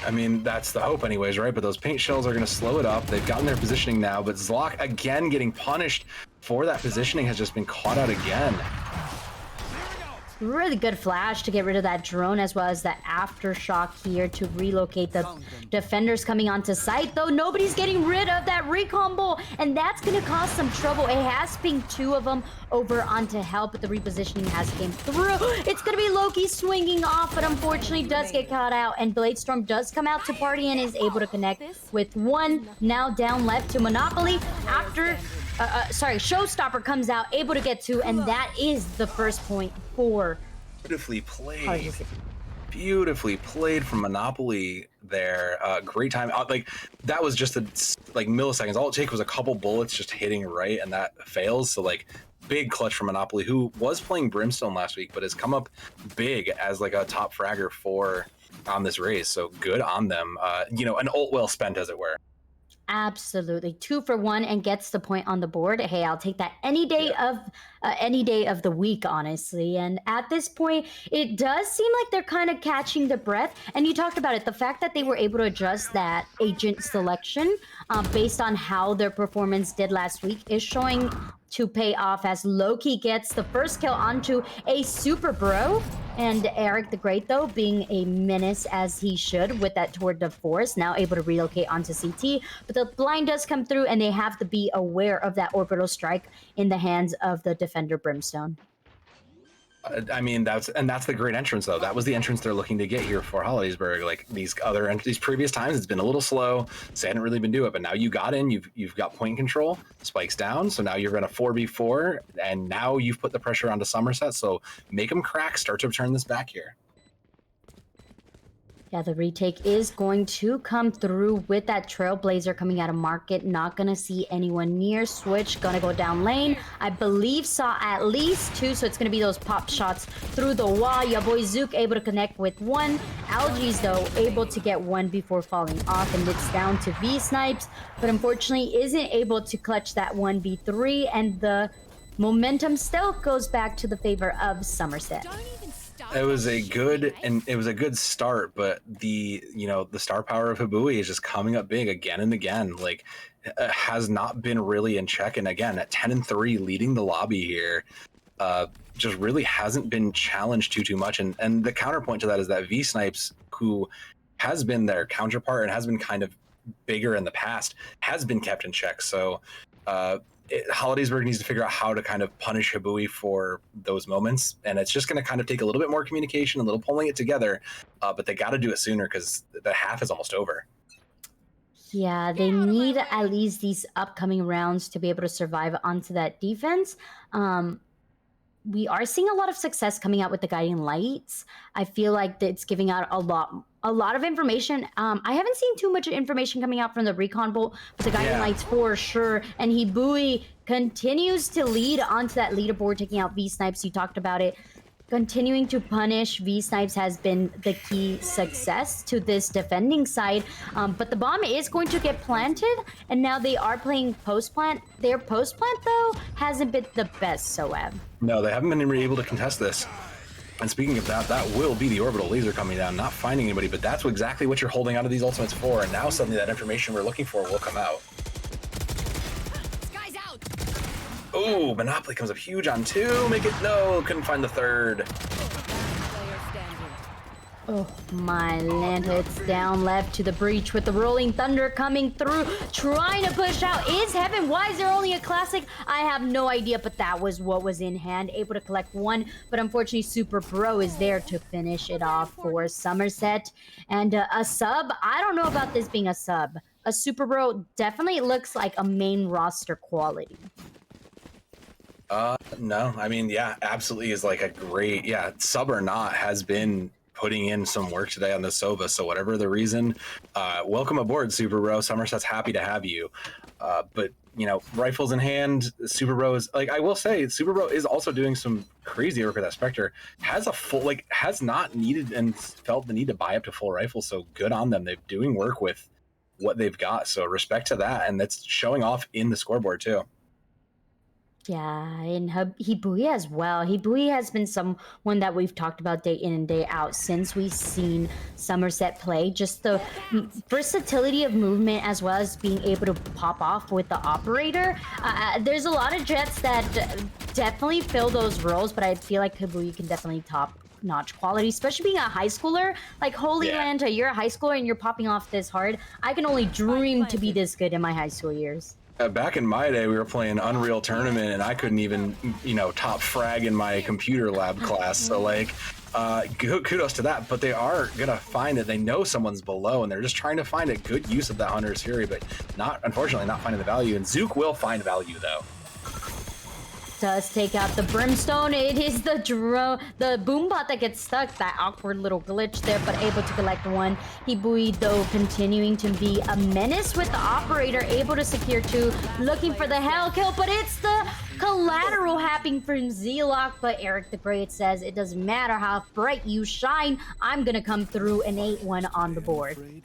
I mean, that's the hope anyways, right? But those paint shells are going to slow it up. They've gotten their positioning now, but Zlock, again, getting punished for that positioning, has just been caught out again. Really good flash to get rid of that drone, as well as the aftershock here to relocate the defenders coming onto site. Though nobody's getting rid of that recon bolt, and that's going to cause some trouble. It has pinged 2 of them over onto help, but the repositioning has came through. It's going to be Loki swinging off, but unfortunately does get caught out, and Bladestorm does come out to party and is able to connect with 1 now down left to Monopoly after... Showstopper comes out, able to get 2, and that is the first point for... Beautifully played. Beautifully played from Monopoly there. Great time. Like, that was just milliseconds. All it took was a couple bullets just hitting right, and that fails. So, like, big clutch from Monopoly, who was playing Brimstone last week, but has come up big as, like, a top fragger on this race. So, good on them. An ult well spent, as it were. Absolutely, 2 for 1 and gets the point on the board. Hey, I'll take that any day of the week, honestly. And at this point, it does seem like they're kind of catching the breath. And you talked about it, the fact that they were able to adjust that agent selection based on how their performance did last week is showing to pay off, as Loki gets the first kill onto a super bro. And Eric the Great, though, being a menace as he should with that toward the force, now able to relocate onto CT. But the blind does come through, and they have to be aware of that orbital strike in the hands of the defender Brimstone. I mean, that's the great entrance, though. That was the entrance they're looking to get here for Hollidaysburg. Like these previous times, it's been a little slow. So they hadn't really been doing it, but now you got in. You've got point control. Spikes down, so now you're going to 4v4, and now you've put the pressure onto Somerset. So make them crack. Start to turn this back here. Yeah, the retake is going to come through with that Trailblazer coming out of market. Not going to see anyone near. Switch going to go down lane. I believe saw at least 2, so it's going to be those pop shots through the wall. Your boy Zook able to connect with 1. Algae's, though, able to get 1 before falling off, and it's down to V-Snipes, but unfortunately isn't able to clutch that 1v3, and the momentum still goes back to the favor of Somerset. It was a good start, but the star power of Hibui is just coming up big again and again. Like, has not been really in check, and again at 10-3, leading the lobby here, just really hasn't been challenged too much. And the counterpoint to that is that V-Snipes, who has been their counterpart and has been kind of bigger in the past, has been kept in check. So Hollidaysburg needs to figure out how to kind of punish Hibui for those moments, and it's just going to kind of take a little bit more communication, a little pulling it together, but they got to do it sooner because the half is almost over. Yeah, they need at least these upcoming rounds to be able to survive onto that defense. We are seeing a lot of success coming out with the guiding lights. I feel like it's giving out a lot of information. I haven't seen too much information coming out from the recon bolt, but the guiding lights for sure. And Hibui continues to lead onto that leaderboard, taking out V-Snipes. You talked about it. Continuing to punish V-Snipes has been the key success to this defending side. But the bomb is going to get planted, and now they are playing post-plant. Their post-plant, though, hasn't been the best, Soeb. No, they haven't been able to contest this. And speaking of that, that will be the orbital laser coming down, not finding anybody, but that's exactly what you're holding out of these ultimates for, and now suddenly that information we're looking for will come out. Oh, Monopoly comes up huge on 2. Make it, no, couldn't find the 3rd. Oh my Lanta, it's down left to the breach with the Rolling Thunder coming through, trying to push out. Is Heaven? Why is there only a classic? I have no idea, but that was what was in hand. Able to collect 1, but unfortunately Super Bro is there to finish it off for Somerset. And a sub, I don't know about this being a sub. a Super Bro definitely looks like a main roster quality. No, I mean, yeah, absolutely is like a great, yeah, sub or not, has been putting in some work today on the Sova. So whatever the reason, welcome aboard, Super Bro. Somerset's happy to have you. But you know, rifles in hand, Super Bro is like, I will say, Super Bro is also doing some crazy work with that Spectre. Has a full, like, has not needed and felt the need to buy up to full rifles. So good on them. They're doing work with what they've got. So respect to that, and that's showing off in the scoreboard too. Yeah, and Hibui as well. Hibui has been someone that we've talked about day in and day out since we've seen Somerset play. Just the versatility of movement as well as being able to pop off with the operator. There's a lot of jets that definitely fill those roles, but I feel like Hibui can definitely top-notch quality, especially being a high schooler. Like, holy Lanta, you're a high schooler and you're popping off this hard. I can only dream to be this good in my high school years. Back in my day, we were playing Unreal Tournament, and I couldn't even, you know, top frag in my computer lab class. So, like, kudos to that. But they are gonna find that they know someone's below, and they're just trying to find a good use of that Hunter's Fury, but unfortunately, not finding the value. And Zook will find value though. Does take out the Brimstone. It is the Boombot that gets stuck. That awkward little glitch there, but able to collect one. Hibui, though, continuing to be a menace with the operator, able to secure two, looking for the hell kill, but it's the collateral happening from Z-Lock. But Eric the Great says, it doesn't matter how bright you shine, I'm gonna come through an 8-1 on the board.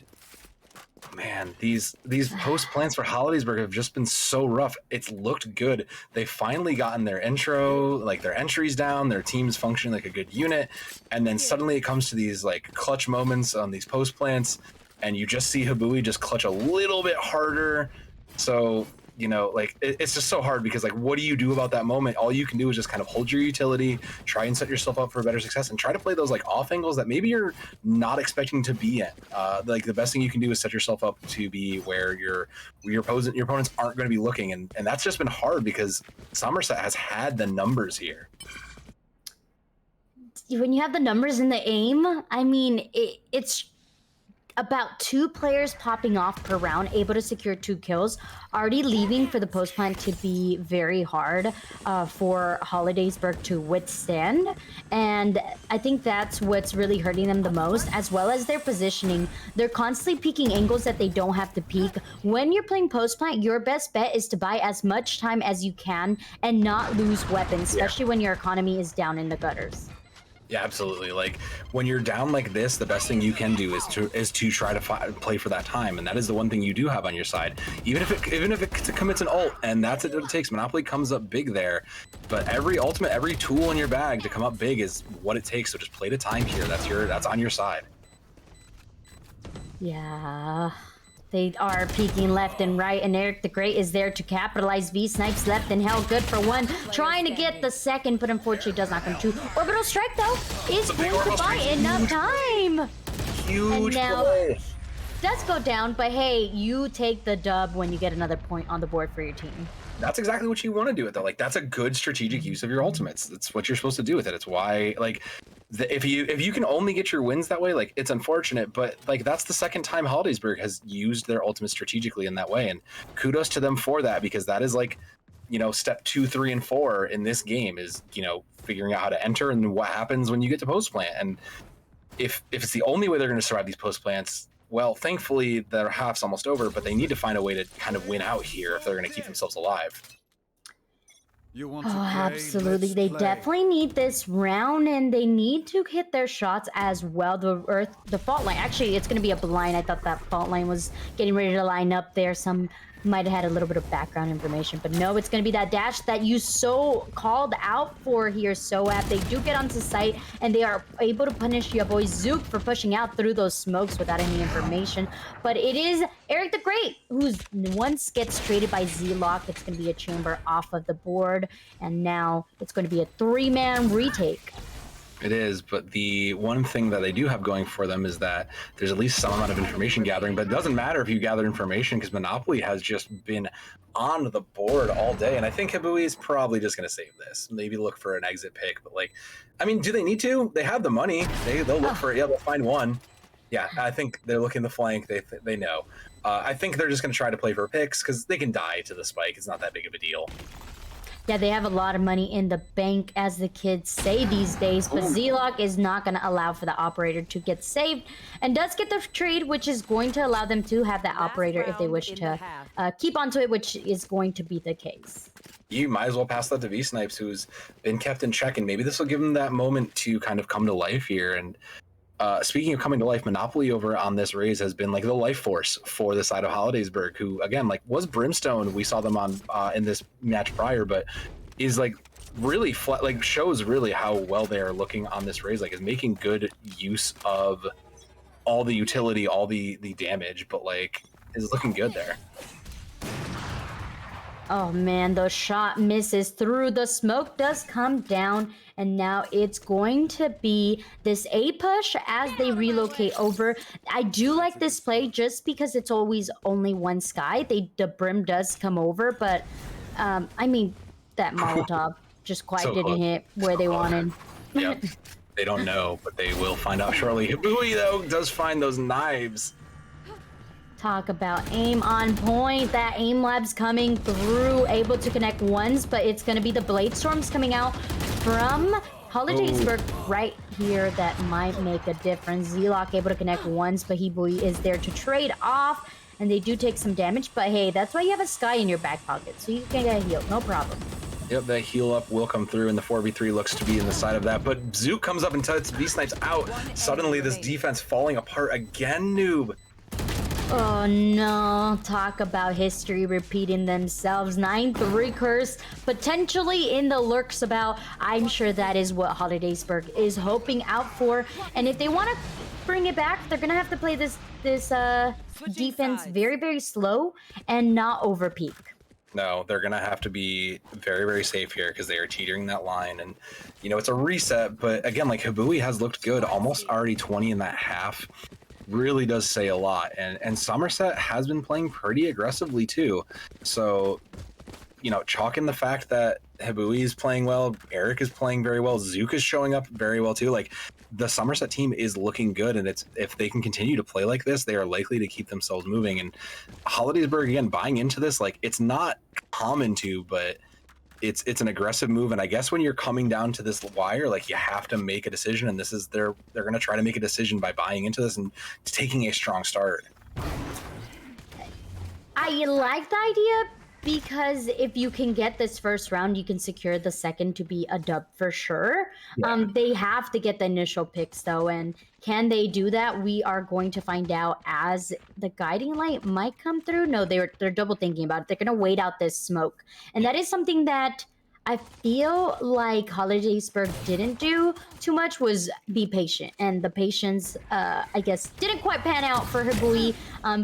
Man, these post plans for Hollidaysburg have just been so rough. It's looked good. They finally gotten their intro, like their entries down, their teams functioning like a good unit, and then suddenly it comes to these like clutch moments on these post plants, and you just see Hibui just clutch a little bit harder. So, you know, like it's just so hard because, like, what do you do about that moment? All you can do is just kind of hold your utility, try and set yourself up for a better success, and try to play those like off angles that maybe you're not expecting to be in. Like the best thing you can do is set yourself up to be where your opponents aren't going to be looking, and that's just been hard because Somerset has had the numbers here. When you have the numbers in the aim, I mean, it's about 2 players popping off per round, able to secure 2 kills, already leaving for the post plant to be very hard for Hollidaysburg to withstand. And I think that's what's really hurting them the most, as well as their positioning. They're constantly peeking angles that they don't have to peek. When you're playing post plant, your best bet is to buy as much time as you can and not lose weapons, especially when your economy is down in the gutters. Yeah, absolutely. Like when you're down like this, the best thing you can do is to try to play for that time, and that is the one thing you do have on your side. Even if it commits an ult, and that's what it takes. Monopoly comes up big there, but every ultimate, every tool in your bag to come up big is what it takes. So just play the time here. That's on your side. Yeah. They are peeking left and right, and Eric the Great is there to capitalize. V snipes left and hell, good for one. Trying to get the second, but unfortunately does not come to. Orbital Strike, though, is going to buy enough time. Huge now, play. Does go down, but hey, you take the dub when you get another point on the board for your team. That's exactly what you want to do with it. Like, that's a good strategic use of your ultimates. That's what you're supposed to do with it. It's why, like, if you can only get your wins that way, like, it's unfortunate, but like that's the second time Hollidaysburg has used their ultimate strategically in that way, and kudos to them for that, because that is like, you know, step 2, 3, and 4 in this game is, you know, figuring out how to enter and what happens when you get to post plant. And if it's the only way they're going to survive these post plants, well, thankfully their half's almost over, but they need to find a way to kind of win out here if they're going to keep themselves alive. Oh, absolutely. They definitely need this round, and they need to hit their shots as well. The fault line, actually, it's going to be a blind. I thought that fault line was getting ready to line up there. Some might have had a little bit of background information, but no, it's going to be that dash that you so called out for here, Soap. They do get onto site, and they are able to punish your boy Zook for pushing out through those smokes without any information. But it is Eric the Great who's once gets traded by Z-Lock. It's going to be a chamber off of the board, and now it's going to be a 3-man retake. It is, but the one thing that they do have going for them is that there's at least some amount of information gathering, but it doesn't matter if you gather information because Monopoly has just been on the board all day, and I think Hibui is probably just going to save this. Maybe look for an exit pick, but like, I mean, do they need to? They have the money. They'll look for it. Yeah, they'll find one. Yeah, I think they're looking the flank. They know. I think they're just going to try to play for picks because they can die to the spike. It's not that big of a deal. Yeah, they have a lot of money in the bank, as the kids say these days, but Zlock is not going to allow for the operator to get saved, and does get the trade, which is going to allow them to have that operator if they wish to keep onto it, which is going to be the case. You might as well pass that to V-Snipes, who's been kept in check, and maybe this will give him that moment to kind of come to life here. And speaking of coming to life, Monopoly over on this raise has been like the life force for the side of Hollidaysburg, who again like was Brimstone. We saw them on in this match prior, but is like really flat, like shows really how well they are looking on this raise. Like is making good use of all the utility, all the damage, but like is looking good there. Oh man, the shot misses through. The smoke does come down, and now it's going to be this A push as they relocate over. I do like this play just because it's always only one sky. The brim does come over, but I mean that Molotov just quite didn't hit where they wanted. Yep. They don't know, but they will find out shortly. Hibui though does find those knives. Talk about aim on point. That aim lab's coming through, able to connect ones, but it's going to be the blade storms coming out from Hollidaysburg right here that might make a difference. Zlock able to connect ones, but Hibui is there to trade off, and they do take some damage, but hey, that's why you have a sky in your back pocket, so you can get healed, no problem. Yep, that heal up will come through, and the 4v3 looks to be in the side of that, but Zook comes up and tuts V-Snipes out. Suddenly this defense falling apart again, Noob. Oh no, talk about history repeating themselves. 9-3 curse potentially in the lurks about. I'm sure that is what Hollidaysburg is hoping out for. And if they want to bring it back, they're going to have to play this defense very, very slow and not over peak. No, they're going to have to be very, very safe here because they are teetering that line. And, you know, it's a reset. But again, like Hibui has looked good, almost already 20 in that half. Really does say a lot, and Somerset has been playing pretty aggressively too. So, you know, chalking the fact that Hibui is playing well, Eric is playing very well, Zook is showing up very well too. Like the Somerset team is looking good, and it's if they can continue to play like this, they are likely to keep themselves moving. And Hollidaysburg again buying into this, like it's not common to, but it's an aggressive move. And I guess when you're coming down to this wire, like you have to make a decision, and this is they're going to try to make a decision by buying into this and taking a strong start. I like the idea because if you can get this first round, you can secure the second to be a dub for sure. Yeah. They have to get the initial picks though, and can they do that? We are going to find out as the guiding light might come through. No, they're double thinking about it. They're gonna wait out this smoke, and that is something that I feel like Hollidaysburg didn't do too much, was be patient. And the patience, I guess, didn't quite pan out for Hibui.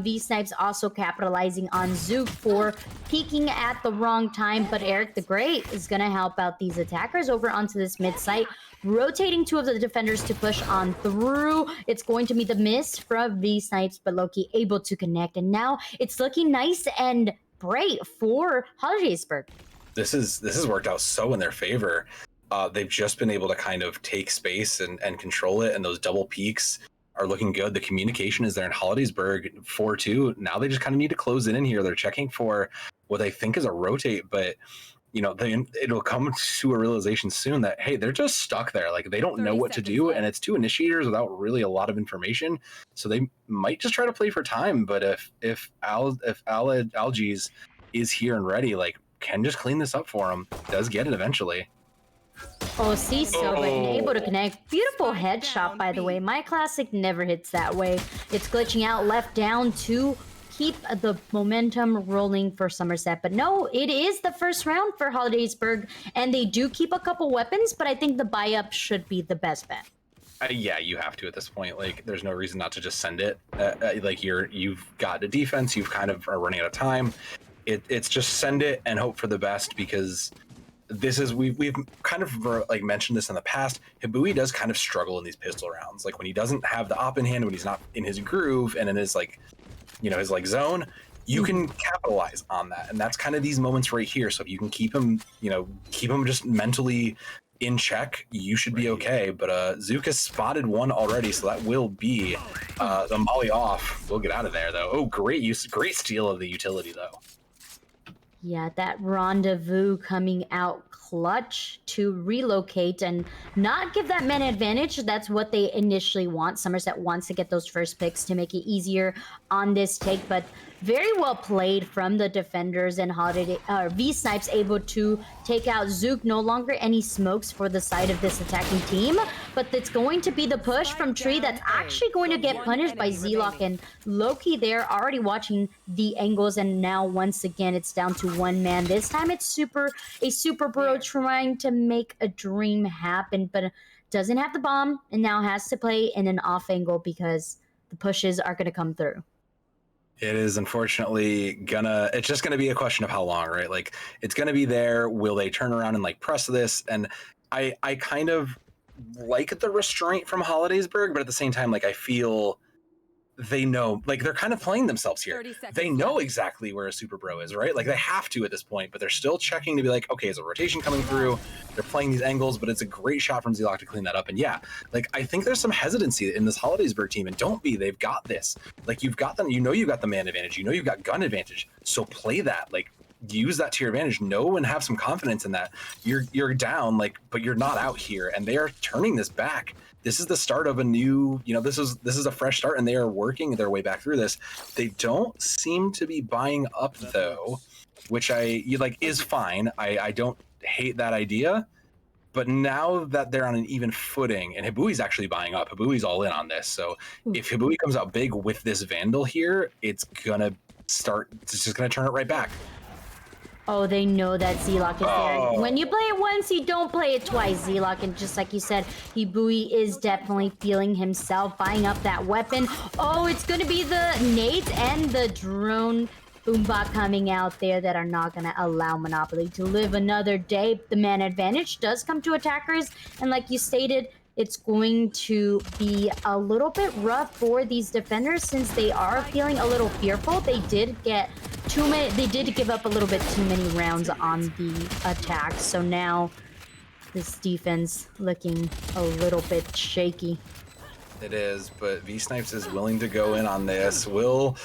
V-Snipes also capitalizing on Zook for peeking at the wrong time. But Eric the Great is going to help out these attackers over onto this mid site, rotating two of the defenders to push on through. It's going to be the miss from V-Snipes, but Loki able to connect. And now it's looking nice and bright for Hollidaysburg. This has worked out so in their favor. They've just been able to kind of take space and control it, and those double peaks are looking good. The communication is there in Hollidaysburg 4-2. Now they just kind of need to close it in here. They're checking for what they think is a rotate, but you know, it'll come to a realization soon that, hey, they're just stuck there. Like they don't know what to do, and it's two initiators without really a lot of information. So they might just try to play for time. But if Algies is here and ready, like can just clean this up for him. Does get it eventually. Oh, Silva able to connect. Beautiful headshot, by the way. My classic never hits that way. It's glitching out left down to keep the momentum rolling for Somerset. But no, it is the first round for Hollidaysburg, and they do keep a couple weapons, but I think the buy-up should be the best bet. Yeah, you have to at this point. Like, there's no reason not to just send it. Like, you've got a defense, you've kind of are running out of time. It's just send it and hope for the best, because this is we've kind of like mentioned this in the past. Hibui does kind of struggle in these pistol rounds, like when he doesn't have the op in hand, when he's not in his groove and in his like, you know, his like zone. You can capitalize on that, and that's kind of these moments right here. So if you can keep him, you know, keep him just mentally in check, you should be okay. But Zook has spotted one already, so that will be the molly off. We'll get out of there though. Oh, great steal of the utility though. Yeah, that rendezvous coming out clutch to relocate and not give that man advantage. That's what they initially want. Somerset wants to get those first picks to make it easier on this take, but very well played from the defenders, and V-Snipes able to take out Zook. No longer any smokes for the side of this attacking team, but it's going to be the push from Tree that's actually going to get punished by Z-Lock and Loki there, already watching the angles, and now once again it's down to one man. This time it's a Super Bro trying to make a dream happen, but doesn't have the bomb and now has to play in an off angle because the pushes are going to come through. It is unfortunately it's just gonna be a question of how long, right? Like, it's gonna be there. Will they turn around and like press this? And I kind of like the restraint from Hollidaysburg, but at the same time, like, I feel they know, like, they're kind of playing themselves here. They know exactly where a Super Bro is, right? Like, they have to at this point, but they're still checking to be like, okay, is a rotation coming through? They're playing these angles, but it's a great shot from Z-Lock to clean that up. And yeah, like, I think there's some hesitancy in this Hollidaysburg team, and don't be, they've got this. Like, you've got them, you know, you've got the man advantage, you know, you've got gun advantage. So play that, like, use that to your advantage, know and have some confidence in that. You're down, like, but you're not out here, and they are turning this back. This is the start of a new, you know, this is a fresh start, and they are working their way back through this. They don't seem to be buying up though, which is fine. I don't hate that idea, but now that they're on an even footing, and Hibui's actually buying up, Hibui's all in on this. So if Hibui comes out big with this Vandal here, it's just gonna turn it right back. Oh, they know that Z-Lock is there. When you play it once, you don't play it twice, Z-Lock. And just like you said, Hibui is definitely feeling himself, buying up that weapon. Oh, it's going to be the nades and the drone boombot coming out there that are not going to allow Monopoly to live another day. The man advantage does come to attackers. And like you stated, it's going to be a little bit rough for these defenders since they are feeling a little fearful. They did get they did give up a little bit too many rounds on the attack. So now this defense looking a little bit shaky. It is, but V-Snipes is willing to go in on this. Will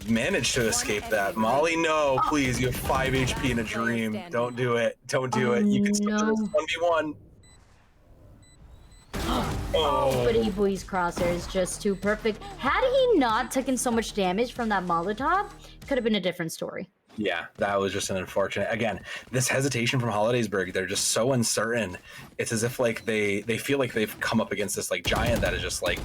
manage to escape that. Molly, no, please. You have 5 HP in a dream. Don't do it. Don't do it. You can still do this 1v1. But Hibui's crosshair is just too perfect. Had he not taken so much damage from that Molotov, it could have been a different story. Yeah, that was just an unfortunate. Again, this hesitation from Hollidaysburg, they're just so uncertain. It's as if like they feel like they've come up against this like giant that is just like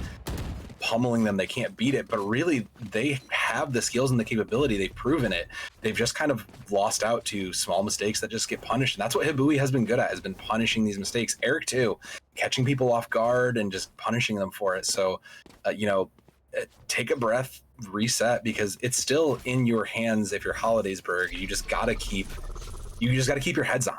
pummeling them. They can't beat it, but really they have the skills and the capability. They've proven it. They've just kind of lost out to small mistakes that just get punished, and that's what Hibui has been good at, has been punishing these mistakes. Eric too, catching people off guard and just punishing them for it. So take a breath, reset, because it's still in your hands. If you're Hollidaysburg, you just gotta keep your heads on.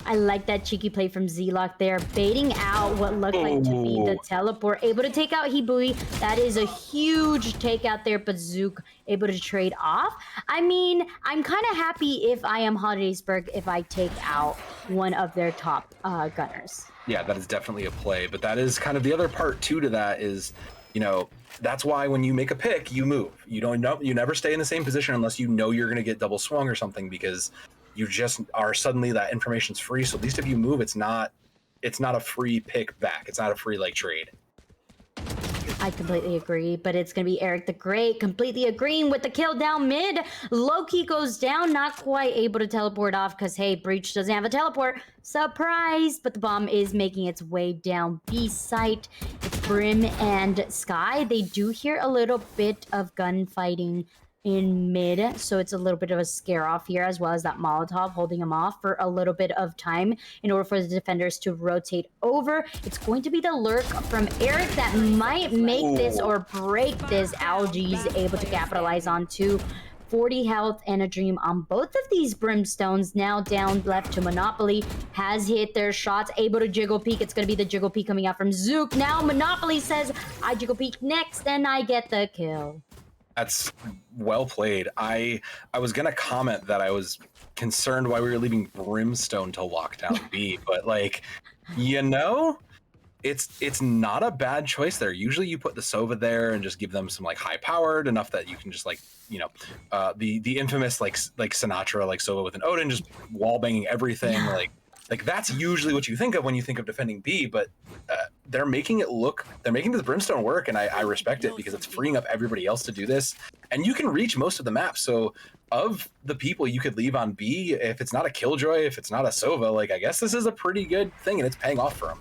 I like that cheeky play from Z-Lock there, baiting out what looked like to be the teleport. Able to take out Hibui. That is a huge takeout there, but Zook able to trade off. I mean, I'm kind of happy if I am Hollidaysburg if I take out one of their top gunners. Yeah, that is definitely a play, but that is kind of the other part too to that is, you know, that's why when you make a pick, you move. You never stay in the same position unless you know you're going to get double swung or something, because you just are suddenly that information's free. So at least if you move, it's not a free pick back. It's not a free like trade. I completely agree, but it's going to be Eric the Great completely agreeing with the kill down mid. Loki goes down, not quite able to teleport off because, hey, Breach doesn't have a teleport. Surprise! But the bomb is making its way down B site. It's Brim and Sky. They do hear a little bit of gunfighting in mid, so it's a little bit of a scare off here, as well as that Molotov holding him off for a little bit of time in order for the defenders to rotate over. It's going to be the lurk from Eric that might make this or break this. Algae's able to capitalize on 40 health and a dream on both of these brimstones. Now down left to Monopoly, has hit their shots, able to jiggle peek. It's going to be the jiggle peek coming out from Zook. Now Monopoly says, I jiggle peek next and I get the kill. That's well played. I was gonna comment that I was concerned why we were leaving Brimstone to lock down B, but like, you know, it's not a bad choice there. Usually you put the Sova there and just give them some like high powered enough that you can just like, you know, the infamous like Sinatra like Sova with an Odin just wall banging everything. Like that's usually what you think of when you think of defending B, but they're making this Brimstone work, and I respect it because it's freeing up everybody else to do this, and you can reach most of the map. So of the people you could leave on B, if it's not a Killjoy, if it's not a Sova, like I guess this is a pretty good thing, and it's paying off for them.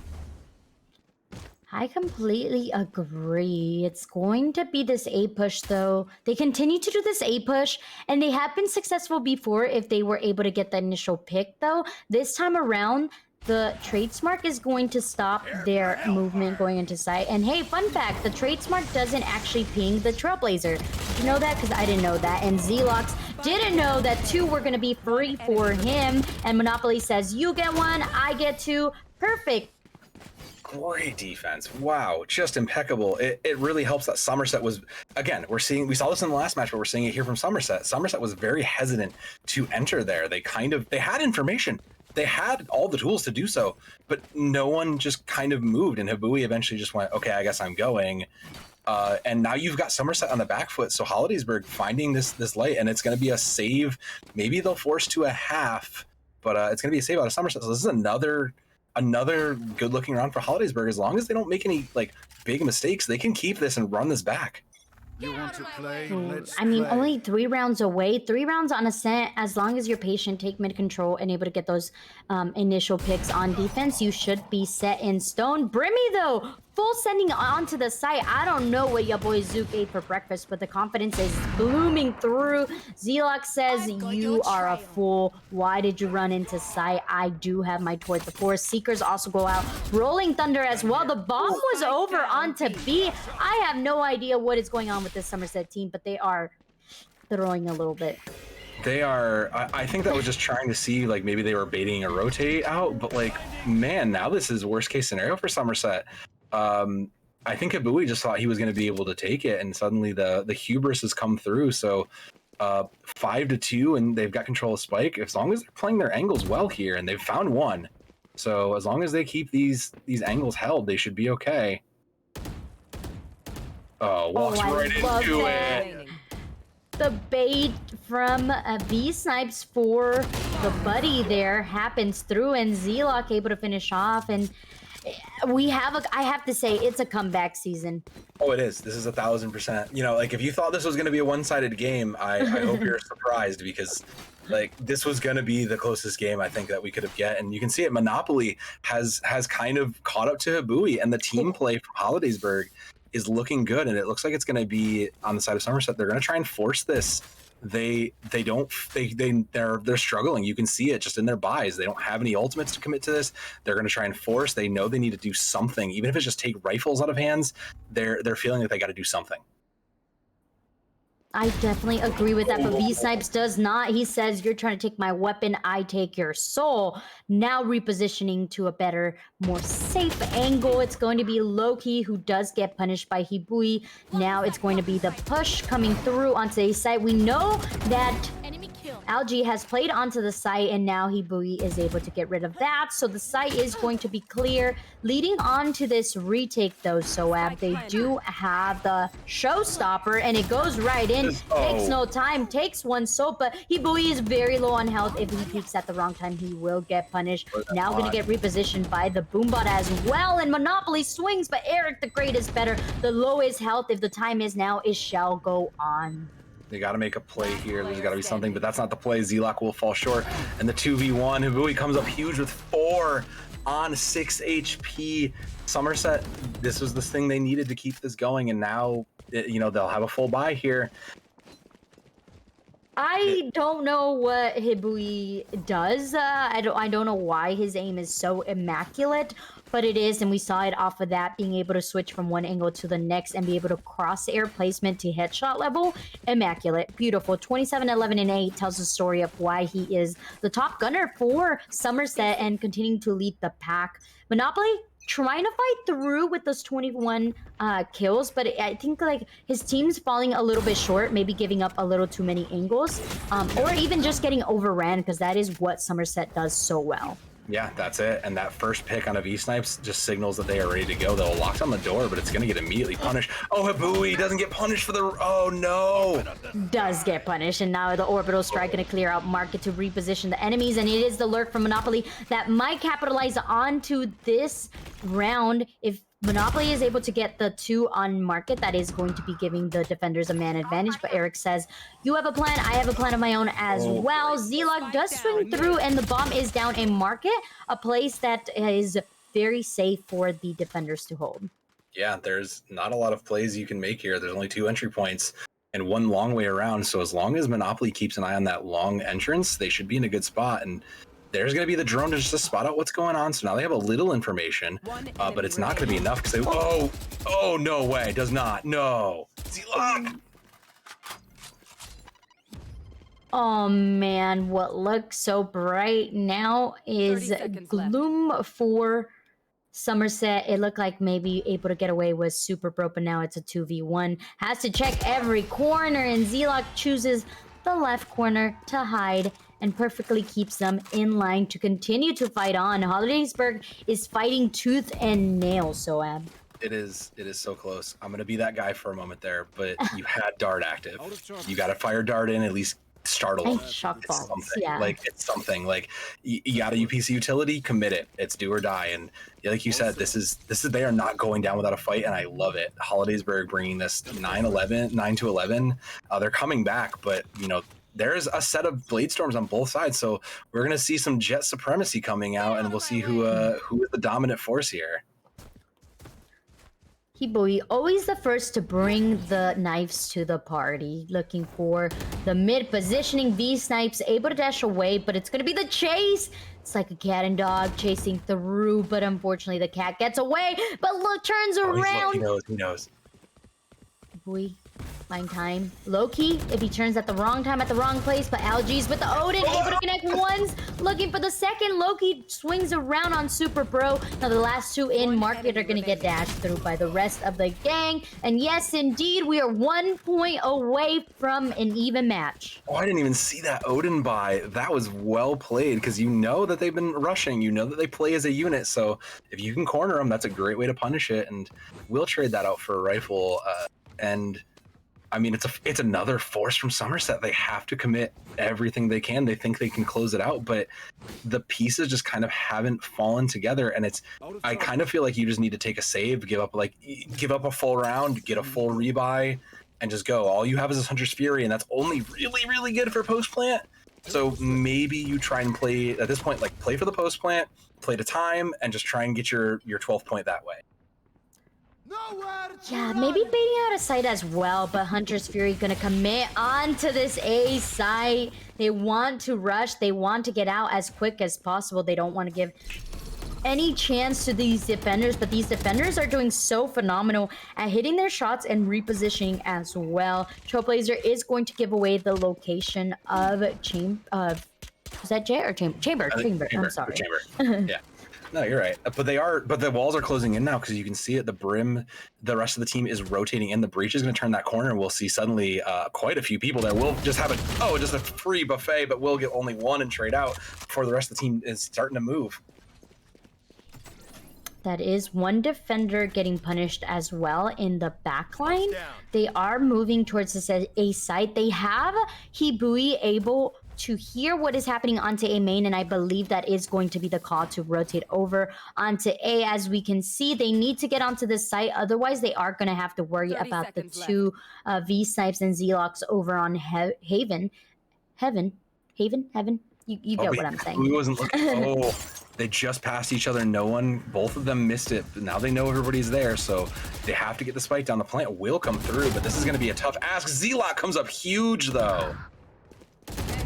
I completely agree. It's going to be this A push, though. They continue to do this A push, and they have been successful before if they were able to get the initial pick, though. This time around, the Tradesmark is going to stop their movement going into sight. And hey, fun fact, the Tradesmark doesn't actually ping the Trailblazer. Did you know that? Because I didn't know that. And Zelox didn't know that 2 were going to be free for him. And Monopoly says, you get 1, I get 2. Perfect. Great defense. Wow, just impeccable. It really helps that Somerset was, again, we saw this in the last match, but we're seeing it here from Somerset. Somerset was very hesitant to enter there. They had information. They had all the tools to do so, but no one just kind of moved, and Hibui eventually just went, okay, I guess I'm going. And now you've got Somerset on the back foot, so Hollidaysburg finding this light, and it's going to be a save. Maybe they'll force to a half, but it's going to be a save out of Somerset. So this is another good looking round for Hollidaysburg. As long as they don't make any like big mistakes, they can keep this and run this back. You want to play? I mean, only 3 rounds away. 3 rounds on Ascent. As long as you're patient, take mid control, and able to get those initial picks on defense, you should be set in stone. Brimmy, though, full sending onto the site. I don't know what your boy Zook ate for breakfast, but the confidence is blooming through. Zelox says, you are a fool. Why did you run into site? I do have my Towards the Forest. Seekers also go out. Rolling Thunder as well. The bomb was over onto B. I have no idea what is going on with this Somerset team, but they are throwing a little bit. They are, I think that was just trying to see, like, maybe they were baiting a rotate out, but, like, man, now this is worst case scenario for Somerset. I think Hibui just thought he was going to be able to take it, and suddenly the hubris has come through. So 5-2, and they've got control of Spike. As long as they're playing their angles well here, and they've found one. So as long as they keep these angles held, they should be okay. Oh, walks right into it. The bait from V Snipes for the buddy there happens through, and Zelock able to finish off. And I have to say, it's a comeback season. Oh, it is. This is 1000%. You know, like, if you thought this was going to be a one-sided game, I hope you're surprised, because like, this was going to be the closest game I think that we could have get. And you can see it. Monopoly has kind of caught up to Hibui, and the team play from Hollidaysburg is looking good, and it looks like it's going to be on the side of Somerset. They're going to try and force this. They're struggling. You can see it just in their buys. They don't have any ultimates to commit to this. They're going to try and force. They know they need to do something, even if it's just take rifles out of hands. They're feeling that they got to do something. I definitely agree with that, but V Snipes does not. He says, you're trying to take my weapon, I take your soul. Now repositioning to a better, more safe angle. It's going to be Loki, who does get punished by Hibui. Now it's going to be the push coming through onto the site. We know that Algae has played onto the site, and now Hibui is able to get rid of that. So the site is going to be clear. Leading on to this retake, though, Soab, they do have the showstopper, and it goes right in. Takes no time, takes one soap, but Hibui is very low on health. If he peeks at the wrong time, he will get punished. Now going to get repositioned by the Boombot as well, and Monopoly swings, but Eric the Great is better. The lowest health, if the time is now, it shall go on. They got to make a play here. There's got to be something, but that's not the play. Zelock will fall short, and the 2v1. Hibui comes up huge with 4 on 6 HP. Somerset, this was the thing they needed to keep this going, and now, you know, they'll have a full buy here. I don't know what Hibui does. I don't know why his aim is so immaculate, but it is, and we saw it off of that, being able to switch from one angle to the next and be able to cross air placement to headshot level. Immaculate. Beautiful. 27, 11, and 8 tells the story of why he is the top gunner for Somerset and continuing to lead the pack. Monopoly, trying to fight through with those 21 kills, but I think like his team's falling a little bit short, maybe giving up a little too many angles, or even just getting overran, because that is what Somerset does so well. Yeah, that's it. And that first pick on a V-Snipes just signals that they are ready to go. They'll lock on the door, but it's going to get immediately punished. Oh, Habui doesn't get punished for the... Oh, no. Does get punished, and now the orbital strike going to clear out market to reposition the enemies, and it is the lurk from Monopoly that might capitalize onto this round. If Monopoly is able to get the 2 on market, that is going to be giving the defenders a man advantage. But Eric says, you have a plan, I have a plan of my own as well. Z-Log does swing through, and the bomb is down in market, a place that is very safe for the defenders to hold. Yeah, there's not a lot of plays you can make here. There's only 2 entry points and 1 long way around. So as long as Monopoly keeps an eye on that long entrance, they should be in a good spot. And there's going to be the drone to just spot out what's going on. So now they have a little information, but it's not going to be enough because they... Oh, no way. Does not. No. Z-Log. Oh man, what looks so bright now is gloom for Somerset. It looked like maybe able to get away with Super Bro, but now it's a 2v1. Has to check every corner, and Z-Log chooses the left corner to hide and perfectly keeps them in line to continue to fight on. Hollidaysburg is fighting tooth and nail, Soab. It is so close. I'm going to be that guy for a moment there, but you had Dart active. You got to fire Dart in, at least startle them. Shock bombs, yeah. Like, it's something. Like, you got a UPC utility, commit it. It's do or die. And like you said, this is they are not going down without a fight, and I love it. Hollidaysburg bringing this 9-11. They're coming back, but, you know, there's a set of blade storms on both sides, so we're gonna see some jet supremacy coming out, and we'll see who is the dominant force here. Hibui, always the first to bring the knives to the party. Looking for the mid positioning. V-Snipes able to dash away, but it's gonna be the chase. It's like a cat and dog chasing through, but unfortunately the cat gets away. But look, turns around. He knows. Hibui, find time. Low-key, if he turns at the wrong time, at the wrong place, but Algae's with the Odin, able to connect once, looking for the second. Low-key swings around on Super Bro. Now the last 2 in market are going to get dashed through by the rest of the gang. And yes, indeed, we are 1 point away from an even match. Oh, I didn't even see that Odin buy. That was well played, because you know that they've been rushing. You know that they play as a unit, so if you can corner them, that's a great way to punish it, and we'll trade that out for a rifle. And I mean, it's another force from Somerset. They have to commit everything they can. They think they can close it out, but the pieces just kind of haven't fallen together. And I kind of feel like you just need to take a save, give up a full round, get a full rebuy, and just go. All you have is this Hunter's Fury, and that's only really, really good for post plant. So maybe you try and play at this point, like play for the post plant, play to time, and just try and get your 12th point that way. Yeah, maybe baiting out a site as well, but Hunter's Fury gonna commit onto this A site. They want to rush, they want to get out as quick as possible. They don't want to give any chance to these defenders, but these defenders are doing so phenomenal at hitting their shots and repositioning as well. Trailblazer is going to give away the location of is that J or Chamber? Chamber. I'm sorry. Chamber. Yeah. No, you're right. But the walls are closing in now, because you can see it. The brim, the rest of the team is rotating in. The breach is going to turn that corner, and we'll see suddenly quite a few people there. We'll just have just a free buffet, but we'll get only 1 and trade out before the rest of the team is starting to move. That is 1 defender getting punished as well in the back line. They are moving towards this A site. They have Hibui able to hear what is happening onto A main, and I believe that is going to be the call to rotate over onto A. As we can see, they need to get onto this site, otherwise they are going to have to worry about the 2 V-Snipes and Z-Locks over on Haven. You get what I'm saying. Who wasn't looking? They just passed each other. Both of them missed it. But now they know everybody's there, so they have to get the spike down. The plant will come through, but this is going to be a tough ask. Z-Lock comes up huge, though.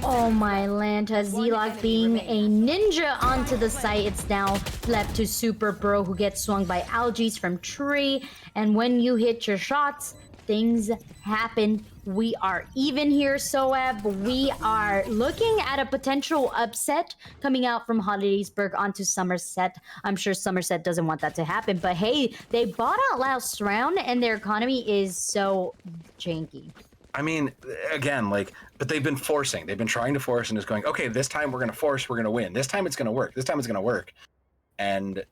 Oh my Lanta, Z-Log being a ninja onto the site. It's now left to Super Bro, who gets swung by Algaes from tree. And when you hit your shots, things happen. We are even here, Soeb. We are looking at a potential upset coming out from Hollidaysburg onto Somerset. I'm sure Somerset doesn't want that to happen, but hey, they bought out last round and their economy is so janky. I mean, again, like, but they've been forcing. They've been trying to force and just going, okay, this time we're going to force, we're going to win. This time it's going to work. This time it's going to work. And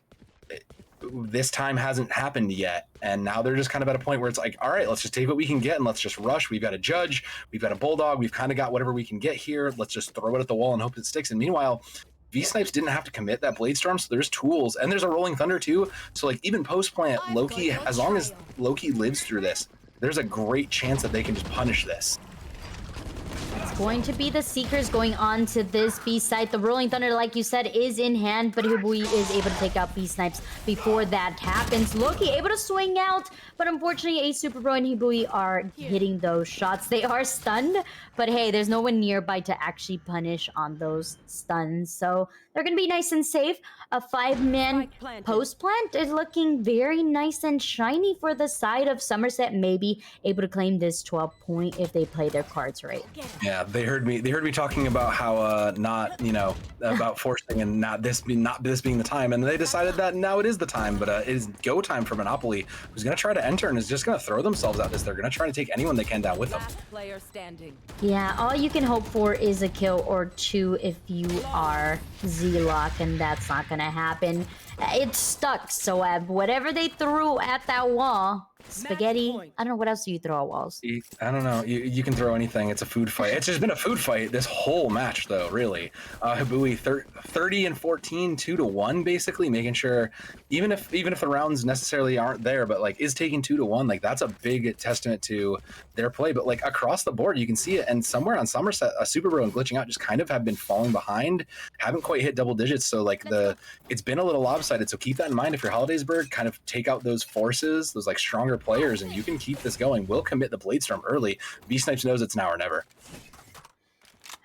this time hasn't happened yet. And now they're just kind of at a point where it's like, all right, let's just take what we can get and let's just rush. We've got a judge. We've got a bulldog. We've kind of got whatever we can get here. Let's just throw it at the wall and hope it sticks. And meanwhile, V-Snipes didn't have to commit that Blade Storm, so there's tools. And there's a Rolling Thunder too. So like even post-plant, Loki, as long as Loki lives through this, there's a great chance that they can just punish this. It's going to be the Seekers going on to this B site. The Rolling Thunder, like you said, is in hand, but Hibui is able to take out B-Snipes before that happens. Loki able to swing out, but unfortunately, a Super Bro and Hibui are hitting those shots. They are stunned, but hey, there's no one nearby to actually punish on those stuns. So they're going to be nice and safe. A 5-man post plant is looking very nice and shiny for the side of Somerset, maybe able to claim this 12 point if they play their cards right. Yeah, they heard me talking about how not, you know, about forcing and not this being the time, and they decided that now it is the time, but it is go time for Monopoly, who's going to try to enter and is just going to throw themselves at this. They're going to try to take anyone they can down with them. Player standing. Yeah, all you can hope for is a kill or two if you are Z-Lock, and that's not gonna happen. It's stuck, so whatever they threw at that wall, spaghetti, I don't know, what else do you throw at walls? I don't know, you can throw anything. It's a food fight. It's just been a food fight this whole match though, really. Hibui 30 and 14, 2-1 basically, making sure even if the rounds necessarily aren't there, but like is taking 2-1, like that's a big testament to their play. But like across the board you can see it, and somewhere on Somerset, Super Bro and Glitching Out just kind of have been falling behind, haven't quite hit double digits, so like it's been a little lopsided. So keep that in mind if you're Hollidaysburg, kind of take out those forces, those like stronger players, and you can keep this going. We'll commit the Blade Storm early. V-Snipes knows it's now or never.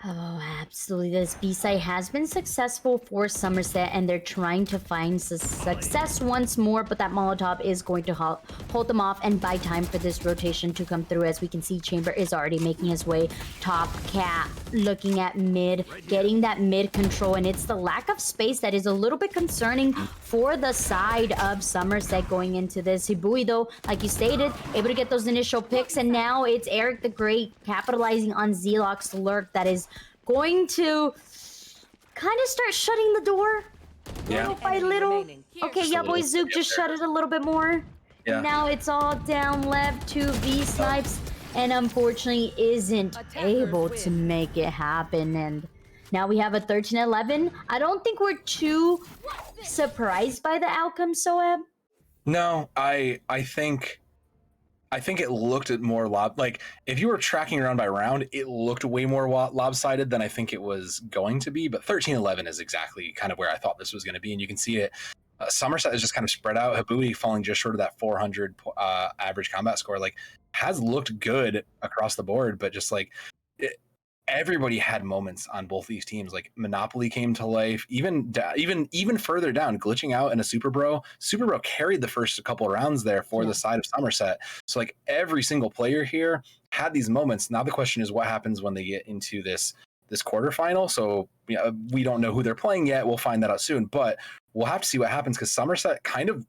Oh, absolutely. This B-side has been successful for Somerset, and they're trying to find success once more, but that Molotov is going to hold them off and buy time for this rotation to come through. As we can see, Chamber is already making his way top. Cat looking at mid, getting that mid control, and it's the lack of space that is a little bit concerning for the side of Somerset going into this. Hibui, though, like you stated, able to get those initial picks, and now it's Eric the Great capitalizing on Z-Lock's lurk that is going to kind of start shutting the door little by little. Okay, yeah, boy, Zook just shut it a little bit more. Yeah. And now it's all down left to V-Snipes, and unfortunately isn't able to make it happen. And now we have a 13-11. I don't think we're too surprised by the outcome, Soeb. No, I think it looked at more like if you were tracking around by round, it looked way more lopsided than I think it was going to be. But 13-11 is exactly kind of where I thought this was going to be, and you can see it. Somerset is just kind of spread out. Hibui falling just short of that 400 average combat score. Like has looked good across the board, but just like everybody had moments on both these teams. Like Monopoly came to life, even further down, Glitching Out and a Super Bro carried the first couple of rounds there for the side of Somerset. So like every single player here had these moments. Now the question is what happens when they get into this quarterfinal. So we don't know who they're playing yet. We'll find that out soon, but we'll have to see what happens, because Somerset kind of,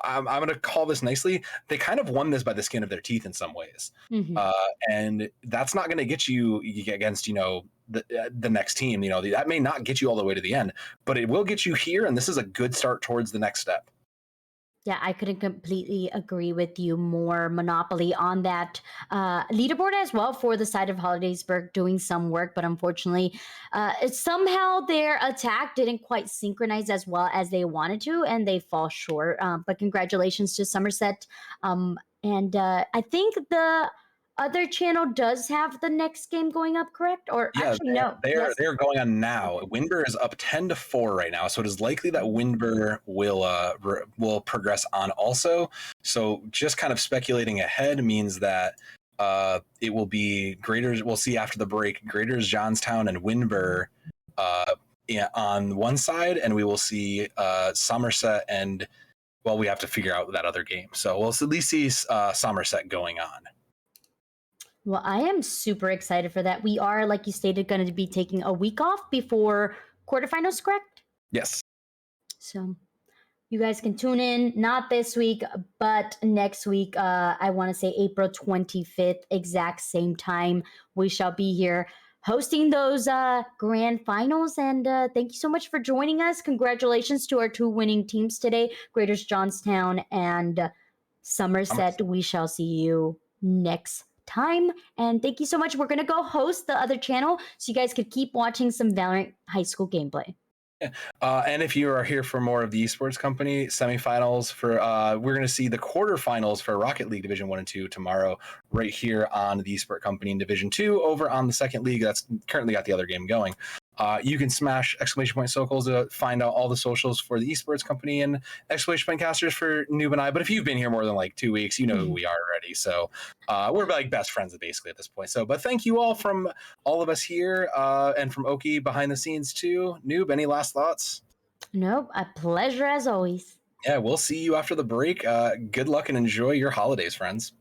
I'm going to call this nicely, they kind of won this by the skin of their teeth in some ways. Mm-hmm. And that's not going to get you against, the next team. That may not get you all the way to the end, but it will get you here. And this is a good start towards the next step. Yeah, I couldn't completely agree with you more. Monopoly on that leaderboard as well for the side of Hollidaysburg doing some work, but unfortunately, somehow their attack didn't quite synchronize as well as they wanted to, and they fall short. But congratulations to Somerset. And I think the other channel does have the next game going up, correct? Or yeah, actually, no. They're going on now. Windber is up 10-4 right now, so it is likely that Windber will progress on also. So just kind of speculating ahead means that it will be Graders. We'll see after the break, Graders, Johnstown, and Windber on one side, and we will see Somerset and, well, we have to figure out that other game. So we'll at least see Somerset going on. Well, I am super excited for that. We are, like you stated, going to be taking a week off before quarterfinals, correct? Yes. So you guys can tune in, not this week, but next week. I want to say April 25th, exact same time. We shall be here hosting those grand finals. And thank you so much for joining us. Congratulations to our 2 winning teams today, Greater Johnstown and Somerset. We shall see you next time. And thank you so much. We're going to go host the other channel so you guys could keep watching some Valorant high school gameplay. And if you are here for more of the esports company semifinals for we're going to see the quarterfinals for Rocket League Division 1 and 2 tomorrow right here on the esports company in Division 2 over on the second league that's currently got the other game going. You can smash !Socials to find out all the socials for the esports company and !Casters for Noob and I. But if you've been here more than like 2 weeks, you know who we are already. So we're like best friends basically at this point. So, but thank you all from all of us here and from Oki behind the scenes too. Noob, any last thoughts? Nope, a pleasure as always. Yeah, we'll see you after the break. Good luck and enjoy your holidays, friends.